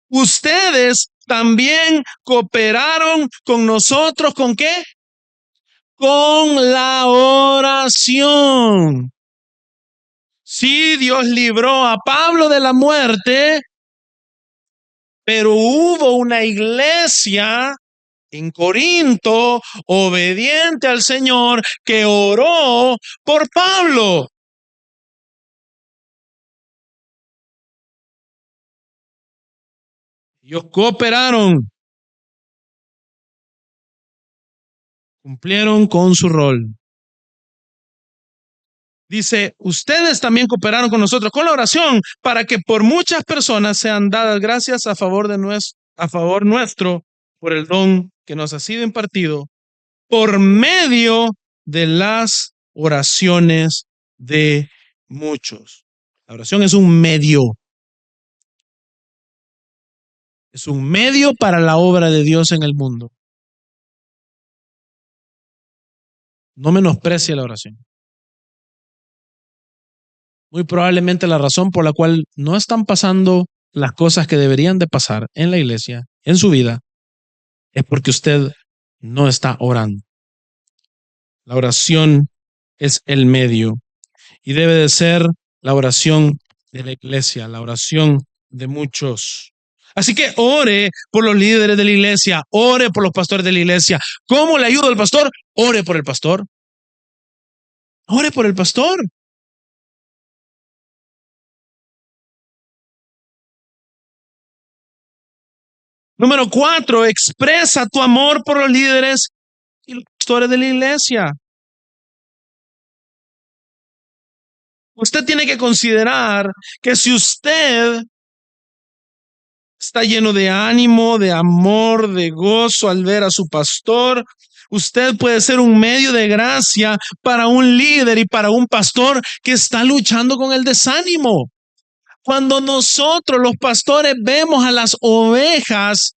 Ustedes también cooperaron con nosotros, ¿con qué? Con la oración. Sí, Dios libró a Pablo de la muerte, pero hubo una iglesia en Corinto obediente al Señor que oró por Pablo. Ellos cooperaron, cumplieron con su rol. Dice, ustedes también cooperaron con nosotros con la oración para que por muchas personas sean dadas gracias a favor nuestro por el don que nos ha sido impartido por medio de las oraciones de muchos. La oración es un medio para la obra de Dios en el mundo. No menosprecie la oración. Muy probablemente la razón por la cual no están pasando las cosas que deberían de pasar en la iglesia, en su vida, es porque usted no está orando. La oración es el medio y debe de ser la oración de la iglesia, la oración de muchos. Así que ore por los líderes de la iglesia, ore por los pastores de la iglesia. ¿Cómo le ayuda al pastor? Ore por el pastor. Ore por el pastor. Número 4, expresa tu amor por los líderes y los pastores de la iglesia. Usted tiene que considerar que si usted está lleno de ánimo, de amor, de gozo al ver a su pastor, usted puede ser un medio de gracia para un líder y para un pastor que está luchando con el desánimo. Cuando nosotros los pastores vemos a las ovejas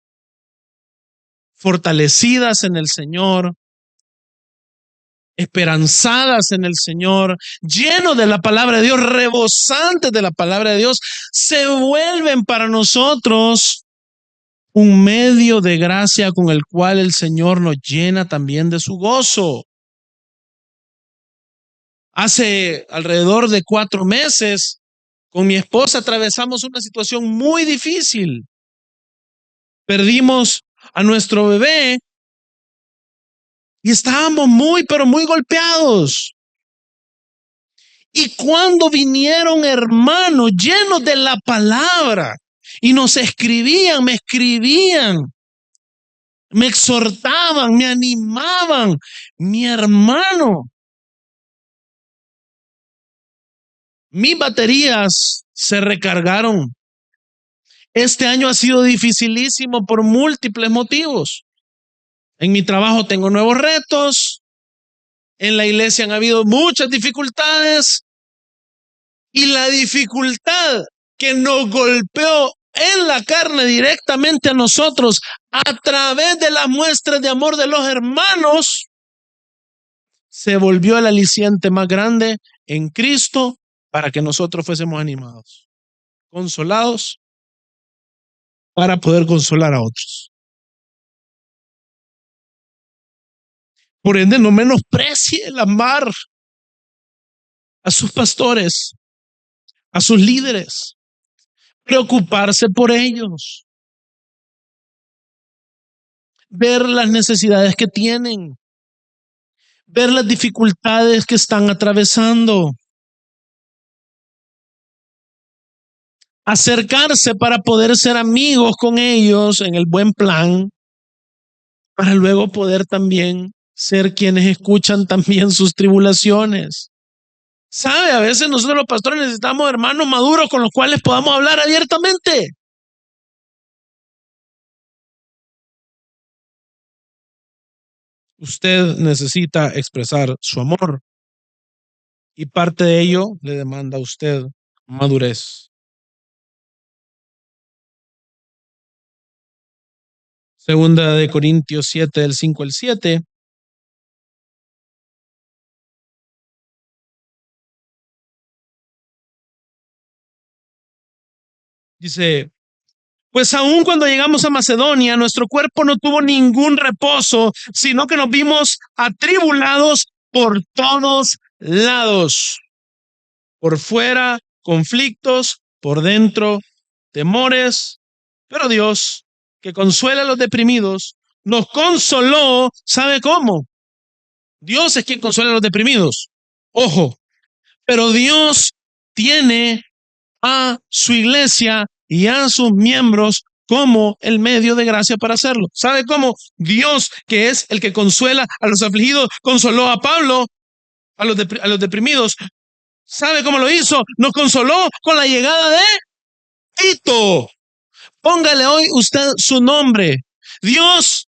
fortalecidas en el Señor, esperanzadas en el Señor, llenos de la palabra de Dios, rebosantes de la palabra de Dios, se vuelven para nosotros un medio de gracia con el cual el Señor nos llena también de su gozo. Hace alrededor de 4 meses, con mi esposa atravesamos una situación muy difícil. Perdimos a nuestro bebé y estábamos muy, pero muy golpeados. Y cuando vinieron hermanos llenos de la palabra y nos escribían, me escribían, me exhortaban, me animaban, mi hermano, mis baterías se recargaron. Este año ha sido dificilísimo por múltiples motivos. En mi trabajo tengo nuevos retos. En la iglesia han habido muchas dificultades. Y la dificultad que nos golpeó en la carne directamente a nosotros a través de las muestras de amor de los hermanos se volvió el aliciente más grande en Cristo para que nosotros fuésemos animados, consolados para poder consolar a otros. Por ende, no menosprecie el amar a sus pastores, a sus líderes, preocuparse por ellos, ver las necesidades que tienen, ver las dificultades que están atravesando, acercarse para poder ser amigos con ellos en el buen plan, para luego poder también ser quienes escuchan también sus tribulaciones. ¿Sabe? A veces nosotros los pastores necesitamos hermanos maduros con los cuales podamos hablar abiertamente. Usted necesita expresar su amor y parte de ello le demanda a usted madurez. Segunda de Corintios 7, del 5 al 7, dice: pues aun cuando llegamos a Macedonia, nuestro cuerpo no tuvo ningún reposo, sino que nos vimos atribulados por todos lados. Por fuera, conflictos; por dentro, temores. Pero Dios, que consuela a los deprimidos, nos consoló. ¿Sabe cómo? Dios es quien consuela a los deprimidos. Ojo, pero Dios tiene a su iglesia y a sus miembros como el medio de gracia para hacerlo. ¿Sabe cómo? Dios, que es el que consuela a los afligidos, consoló a Pablo, a los deprimidos. ¿Sabe cómo lo hizo? Nos consoló con la llegada de Tito. Póngale hoy usted su nombre. Dios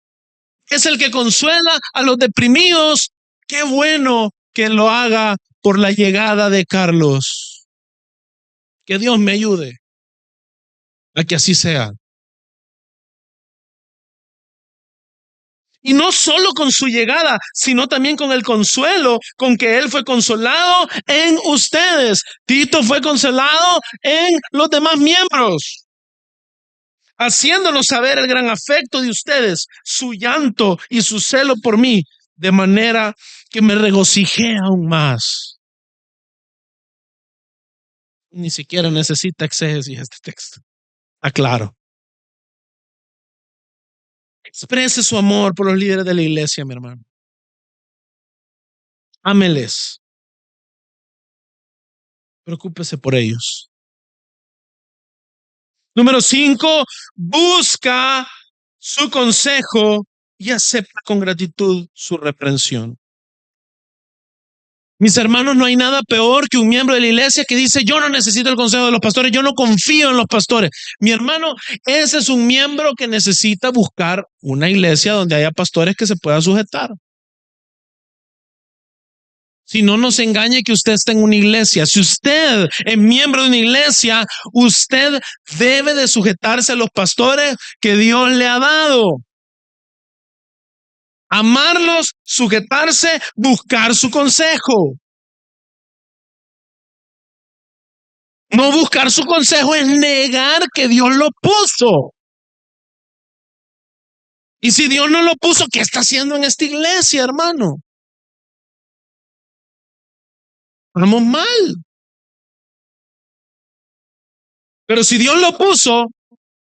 es el que consuela a los deprimidos. Qué bueno que lo haga por la llegada de Carlos. Que Dios me ayude a que así sea. Y no solo con su llegada, sino también con el consuelo con que él fue consolado en ustedes. Tito fue consolado en los demás miembros, haciéndonos saber el gran afecto de ustedes, su llanto y su celo por mí, de manera que me regocijé aún más. Ni siquiera necesita exégesis este texto. Aclaro. Exprese su amor por los líderes de la iglesia, mi hermano. Ámeles. Preocúpese por ellos. Número 5, busca su consejo y acepta con gratitud su reprensión. Mis hermanos, no hay nada peor que un miembro de la iglesia que dice: yo no necesito el consejo de los pastores, yo no confío en los pastores. Mi hermano, ese es un miembro que necesita buscar una iglesia donde haya pastores que se puedan sujetar. Si no nos engañe que usted está en una iglesia. Si usted es miembro de una iglesia, usted debe de sujetarse a los pastores que Dios le ha dado. Amarlos, sujetarse, buscar su consejo. No buscar su consejo es negar que Dios lo puso. Y si Dios no lo puso, ¿qué está haciendo en esta iglesia, hermano? Vamos mal. Pero si Dios lo puso,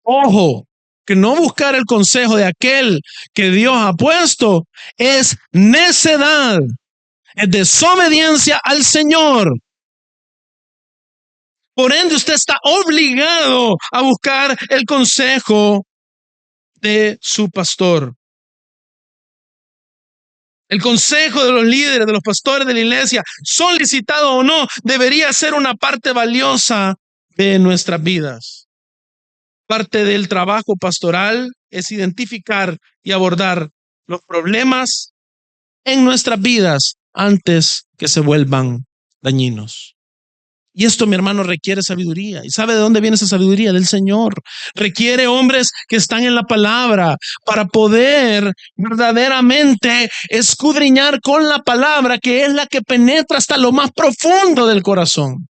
ojo, que no buscar el consejo de aquel que Dios ha puesto es necedad, es desobediencia al Señor. Por ende, usted está obligado a buscar el consejo de su pastor. El consejo de los líderes, de los pastores de la iglesia, solicitado o no, debería ser una parte valiosa de nuestras vidas. Parte del trabajo pastoral es identificar y abordar los problemas en nuestras vidas antes que se vuelvan dañinos. Y esto, mi hermano, requiere sabiduría. ¿Y sabe de dónde viene esa sabiduría? Del Señor. Requiere hombres que están en la palabra para poder verdaderamente escudriñar con la palabra, que es la que penetra hasta lo más profundo del corazón.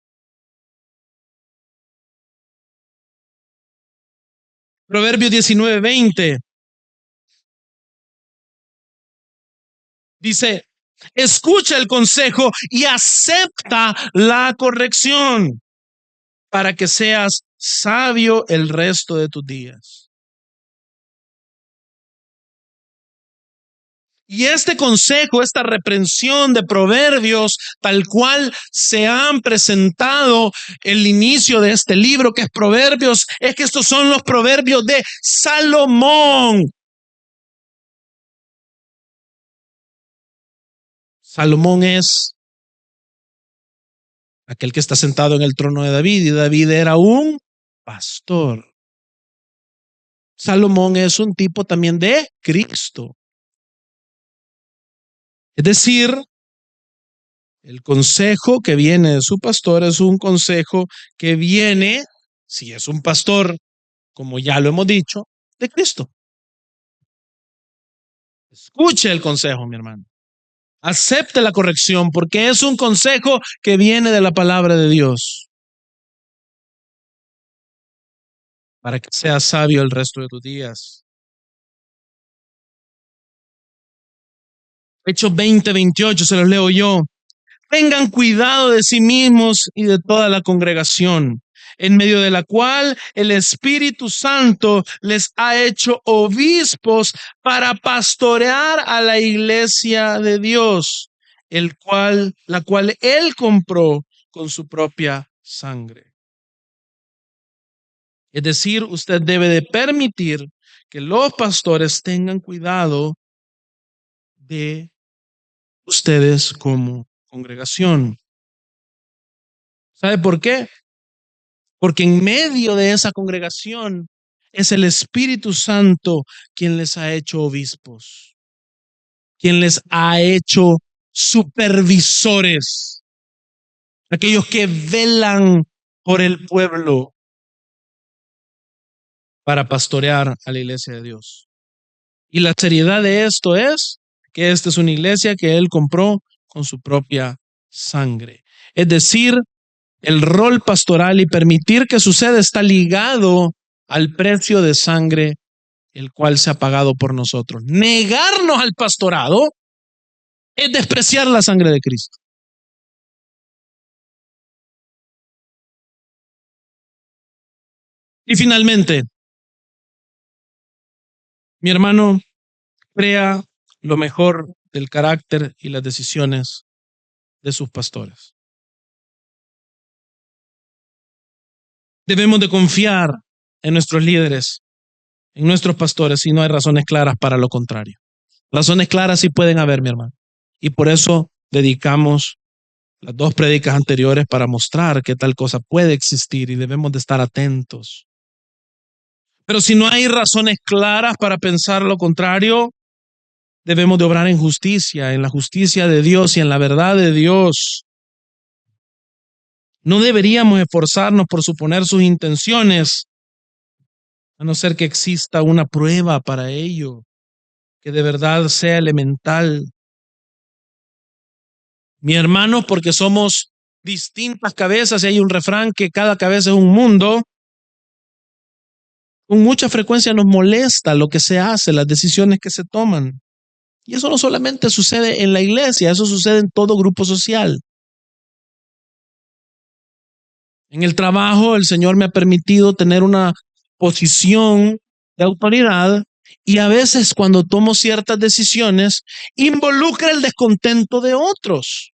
Proverbios 19:20 dice: escucha el consejo y acepta la corrección, para que seas sabio el resto de tus días. Y este consejo, esta reprensión de proverbios, tal cual se han presentado el inicio de este libro, que es Proverbios, es que estos son los proverbios de Salomón. Salomón es aquel que está sentado en el trono de David, y David era un pastor. Salomón es un tipo también de Cristo. Es decir, el consejo que viene de su pastor es un consejo que viene, si es un pastor, como ya lo hemos dicho, de Cristo. Escuche el consejo, mi hermano. Acepte la corrección porque es un consejo que viene de la palabra de Dios para que seas sabio el resto de tus días. Hechos 20:28 se los leo yo. Tengan cuidado de sí mismos y de toda la congregación, en medio de la cual el Espíritu Santo les ha hecho obispos para pastorear a la iglesia de Dios, la cual Él compró con su propia sangre. Es decir, usted debe de permitir que los pastores tengan cuidado de ustedes como congregación. ¿Sabe por qué? Porque en medio de esa congregación es el Espíritu Santo quien les ha hecho obispos, quien les ha hecho supervisores, aquellos que velan por el pueblo para pastorear a la iglesia de Dios. Y la seriedad de esto es que esta es una iglesia que Él compró con su propia sangre. Es decir, el rol pastoral y permitir que suceda está ligado al precio de sangre el cual se ha pagado por nosotros. Negarnos al pastorado es despreciar la sangre de Cristo. Y finalmente, mi hermano, crea lo mejor del carácter y las decisiones de sus pastores. Debemos de confiar en nuestros líderes, en nuestros pastores, si no hay razones claras para lo contrario. Razones claras sí pueden haber, mi hermano. Y por eso dedicamos las dos prédicas anteriores para mostrar que tal cosa puede existir y debemos de estar atentos. Pero si no hay razones claras para pensar lo contrario, debemos de obrar en justicia, en la justicia de Dios y en la verdad de Dios. No deberíamos esforzarnos por suponer sus intenciones, a no ser que exista una prueba para ello, que de verdad sea elemental. Mi hermano, porque somos distintas cabezas y hay un refrán que cada cabeza es un mundo, con mucha frecuencia nos molesta lo que se hace, las decisiones que se toman. Y eso no solamente sucede en la iglesia, eso sucede en todo grupo social. En el trabajo, el Señor me ha permitido tener una posición de autoridad y a veces cuando tomo ciertas decisiones, involucra el descontento de otros.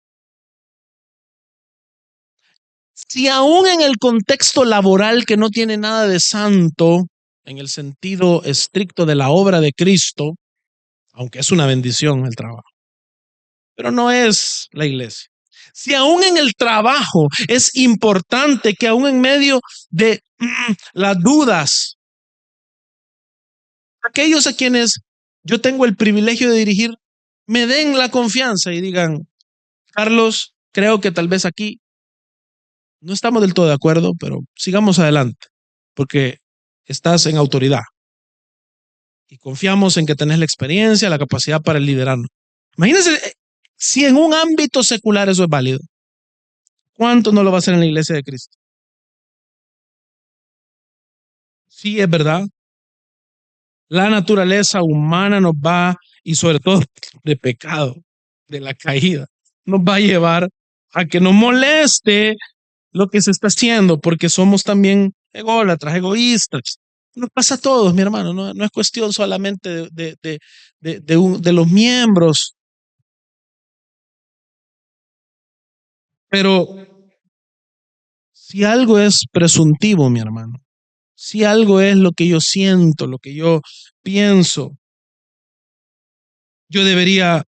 Si aún en el contexto laboral que no tiene nada de santo, en el sentido estricto de la obra de Cristo, aunque es una bendición el trabajo, pero no es la iglesia. Si aún en el trabajo es importante que aún en medio de las dudas, aquellos a quienes yo tengo el privilegio de dirigir, me den la confianza y digan, Carlos, creo que tal vez aquí no estamos del todo de acuerdo, pero sigamos adelante, porque estás en autoridad y confiamos en que tenés la experiencia, la capacidad para liderarnos. Imagínense si en un ámbito secular eso es válido. ¿Cuánto no lo va a hacer en la iglesia de Cristo? Sí, es verdad. La naturaleza humana nos va, y sobre todo de pecado, de la caída, nos va a llevar a que nos moleste lo que se está haciendo, porque somos también ególatras, egoístas. Nos pasa a todos, mi hermano, no es cuestión solamente de los miembros, pero si algo es presuntivo, mi hermano, si algo es lo que yo siento, lo que yo pienso, yo debería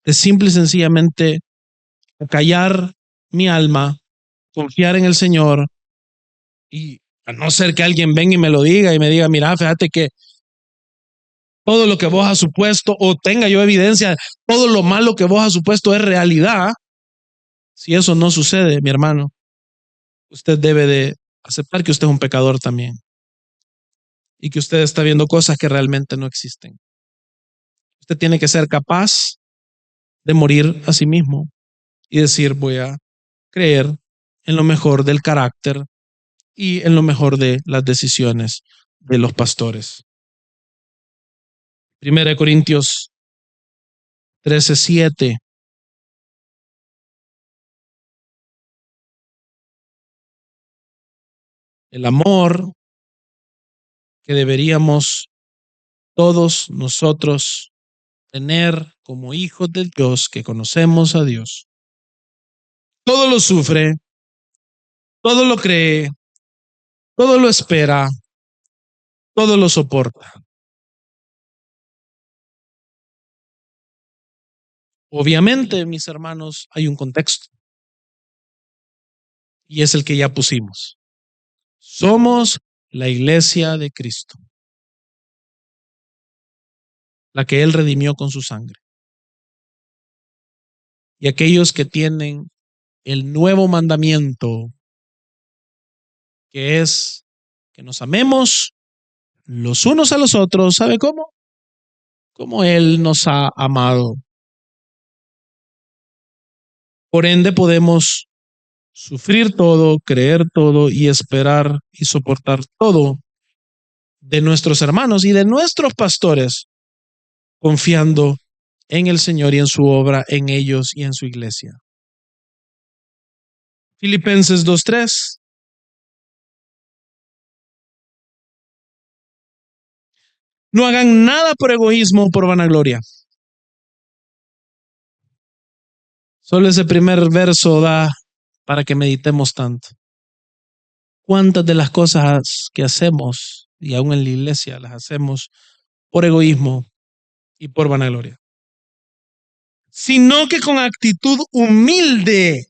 de simple y sencillamente callar mi alma, confiar en el Señor y a no ser que alguien venga y me lo diga y me diga, mira, fíjate que todo lo que vos has supuesto o tenga yo evidencia, todo lo malo que vos has supuesto es realidad. Si eso no sucede, mi hermano, usted debe de aceptar que usted es un pecador también y que usted está viendo cosas que realmente no existen. Usted tiene que ser capaz de morir a sí mismo y decir, voy a creer en lo mejor del carácter y en lo mejor de las decisiones de los pastores. 1 Corintios 13:7. El amor que deberíamos todos nosotros tener como hijos de Dios que conocemos a Dios. Todo lo sufre, todo lo cree, todo lo espera, todo lo soporta. Obviamente, mis hermanos, hay un contexto y es el que ya pusimos. Somos la iglesia de Cristo, la que Él redimió con su sangre. Y aquellos que tienen el nuevo mandamiento, que es que nos amemos los unos a los otros, ¿sabe cómo? Como Él nos ha amado. Por ende podemos sufrir todo, creer todo y esperar y soportar todo de nuestros hermanos y de nuestros pastores, confiando en el Señor y en su obra, en ellos y en su iglesia. Filipenses 2:3. No hagan nada por egoísmo o por vanagloria. Solo ese primer verso da para que meditemos tanto. ¿Cuántas de las cosas que hacemos, y aún en la iglesia, las hacemos por egoísmo y por vanagloria? Sino que con actitud humilde,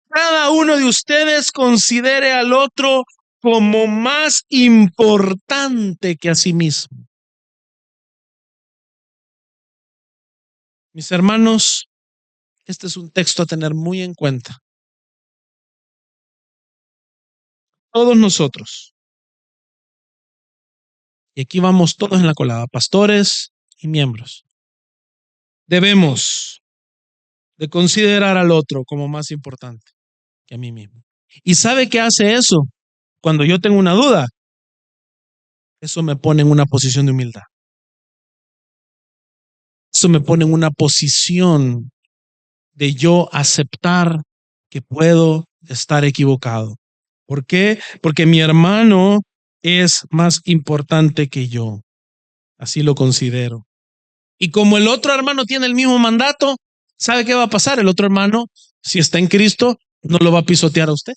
cada uno de ustedes considere al otro como más importante que a sí mismo. Mis hermanos, este es un texto a tener muy en cuenta. Todos nosotros, y aquí vamos todos en la colada, pastores y miembros, debemos de considerar al otro como más importante que a mí mismo. ¿Y sabe qué hace eso? Cuando yo tengo una duda, eso me pone en una posición de humildad. Eso me pone en una posición de yo aceptar que puedo estar equivocado. ¿Por qué? Porque mi hermano es más importante que yo. Así lo considero. Y como el otro hermano tiene el mismo mandato, ¿sabe qué va a pasar? El otro hermano, si está en Cristo, no lo va a pisotear a usted,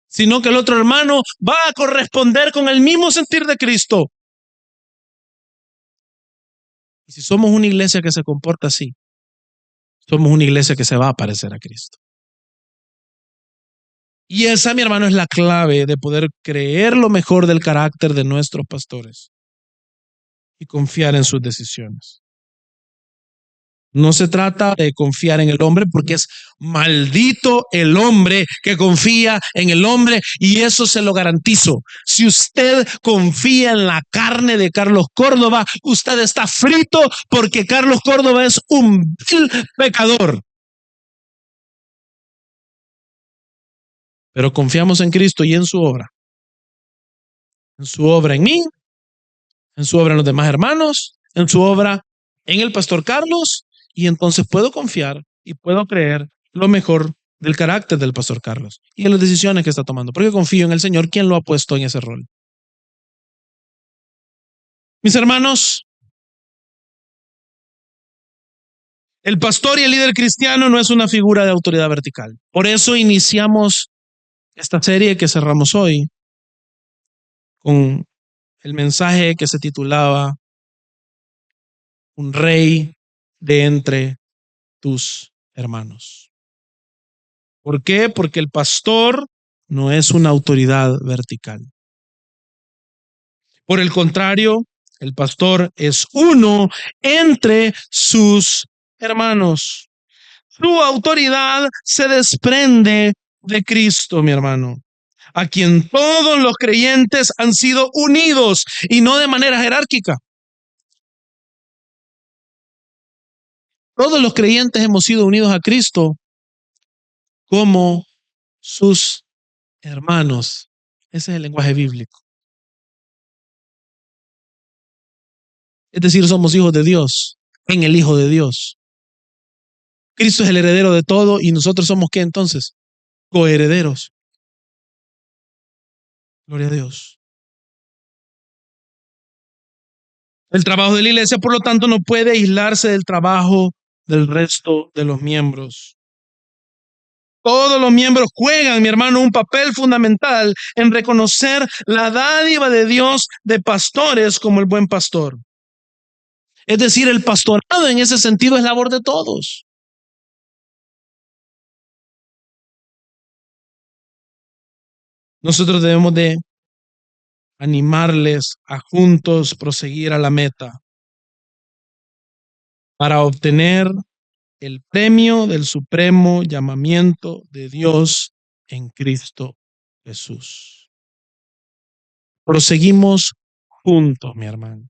sino que el otro hermano va a corresponder con el mismo sentir de Cristo. Y si somos una iglesia que se comporta así, somos una iglesia que se va a parecer a Cristo. Y esa, mi hermano, es la clave de poder creer lo mejor del carácter de nuestros pastores y confiar en sus decisiones. No se trata de confiar en el hombre, porque es maldito el hombre que confía en el hombre, y eso se lo garantizo. Si usted confía en la carne de Carlos Córdoba, usted está frito, porque Carlos Córdoba es un vil pecador. Pero confiamos en Cristo y en su obra. En su obra en mí, en su obra en los demás hermanos, en su obra en el pastor Carlos, y entonces puedo confiar y puedo creer lo mejor del carácter del pastor Carlos y en las decisiones que está tomando, porque confío en el Señor, quien lo ha puesto en ese rol. Mis hermanos, el pastor y el líder cristiano no es una figura de autoridad vertical. Por eso iniciamos esta serie que cerramos hoy con el mensaje que se titulaba Un rey de entre tus hermanos. ¿Por qué? Porque el pastor no es una autoridad vertical. Por el contrario, El pastor es uno entre sus hermanos. Su autoridad se desprende de Cristo, mi hermano, a quien todos los creyentes han sido unidos y no de manera jerárquica. Todos los creyentes hemos sido unidos a Cristo como sus hermanos. Ese es el lenguaje bíblico. Es decir, somos hijos de Dios en el Hijo de Dios. Cristo es el heredero de todo y nosotros somos ¿qué entonces? Coherederos. Gloria a Dios. El trabajo de la iglesia, por lo tanto, no puede aislarse del trabajo del resto de los miembros. Todos los miembros juegan, mi hermano, un papel fundamental en reconocer la dádiva de Dios de pastores como el buen pastor. Es decir, el pastorado en ese sentido es labor de todos. Nosotros debemos de animarles a juntos proseguir a la meta para obtener el premio del supremo llamamiento de Dios en Cristo Jesús. Proseguimos juntos, mi hermano,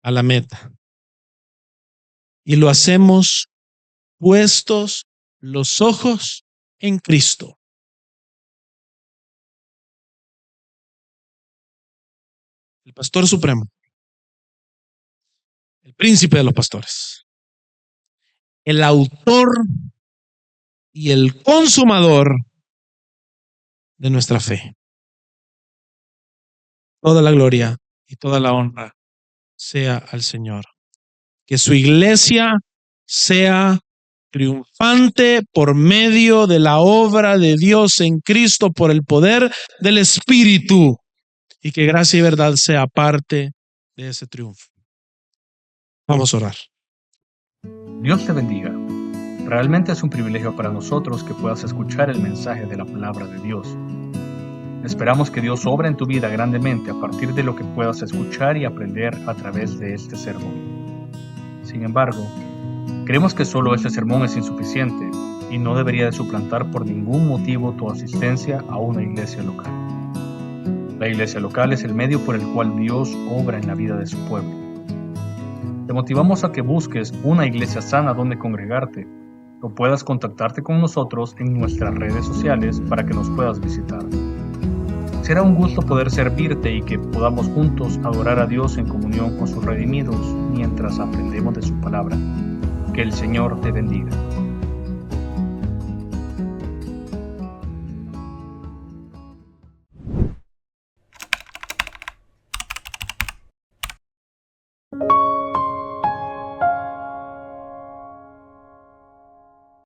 a la meta. Y lo hacemos puestos los ojos en Cristo. El pastor supremo, el príncipe de los pastores, el autor y el consumador de nuestra fe. Toda la gloria y toda la honra sea al Señor. Que su iglesia sea triunfante por medio de la obra de Dios en Cristo por el poder del Espíritu, y que gracia y verdad sea parte de ese triunfo. Vamos a orar. Dios te bendiga. Realmente es un privilegio para nosotros que puedas escuchar el mensaje de la palabra de Dios. Esperamos que Dios obre en tu vida grandemente a partir de lo que puedas escuchar y aprender a través de este sermón. Sin embargo, creemos que solo este sermón es insuficiente y no debería de suplantar por ningún motivo tu asistencia a una iglesia local. La iglesia local es el medio por el cual Dios obra en la vida de su pueblo. Te motivamos a que busques una iglesia sana donde congregarte o puedas contactarte con nosotros en nuestras redes sociales para que nos puedas visitar. Será un gusto poder servirte y que podamos juntos adorar a Dios en comunión con sus redimidos mientras aprendemos de su palabra. Que el Señor te bendiga.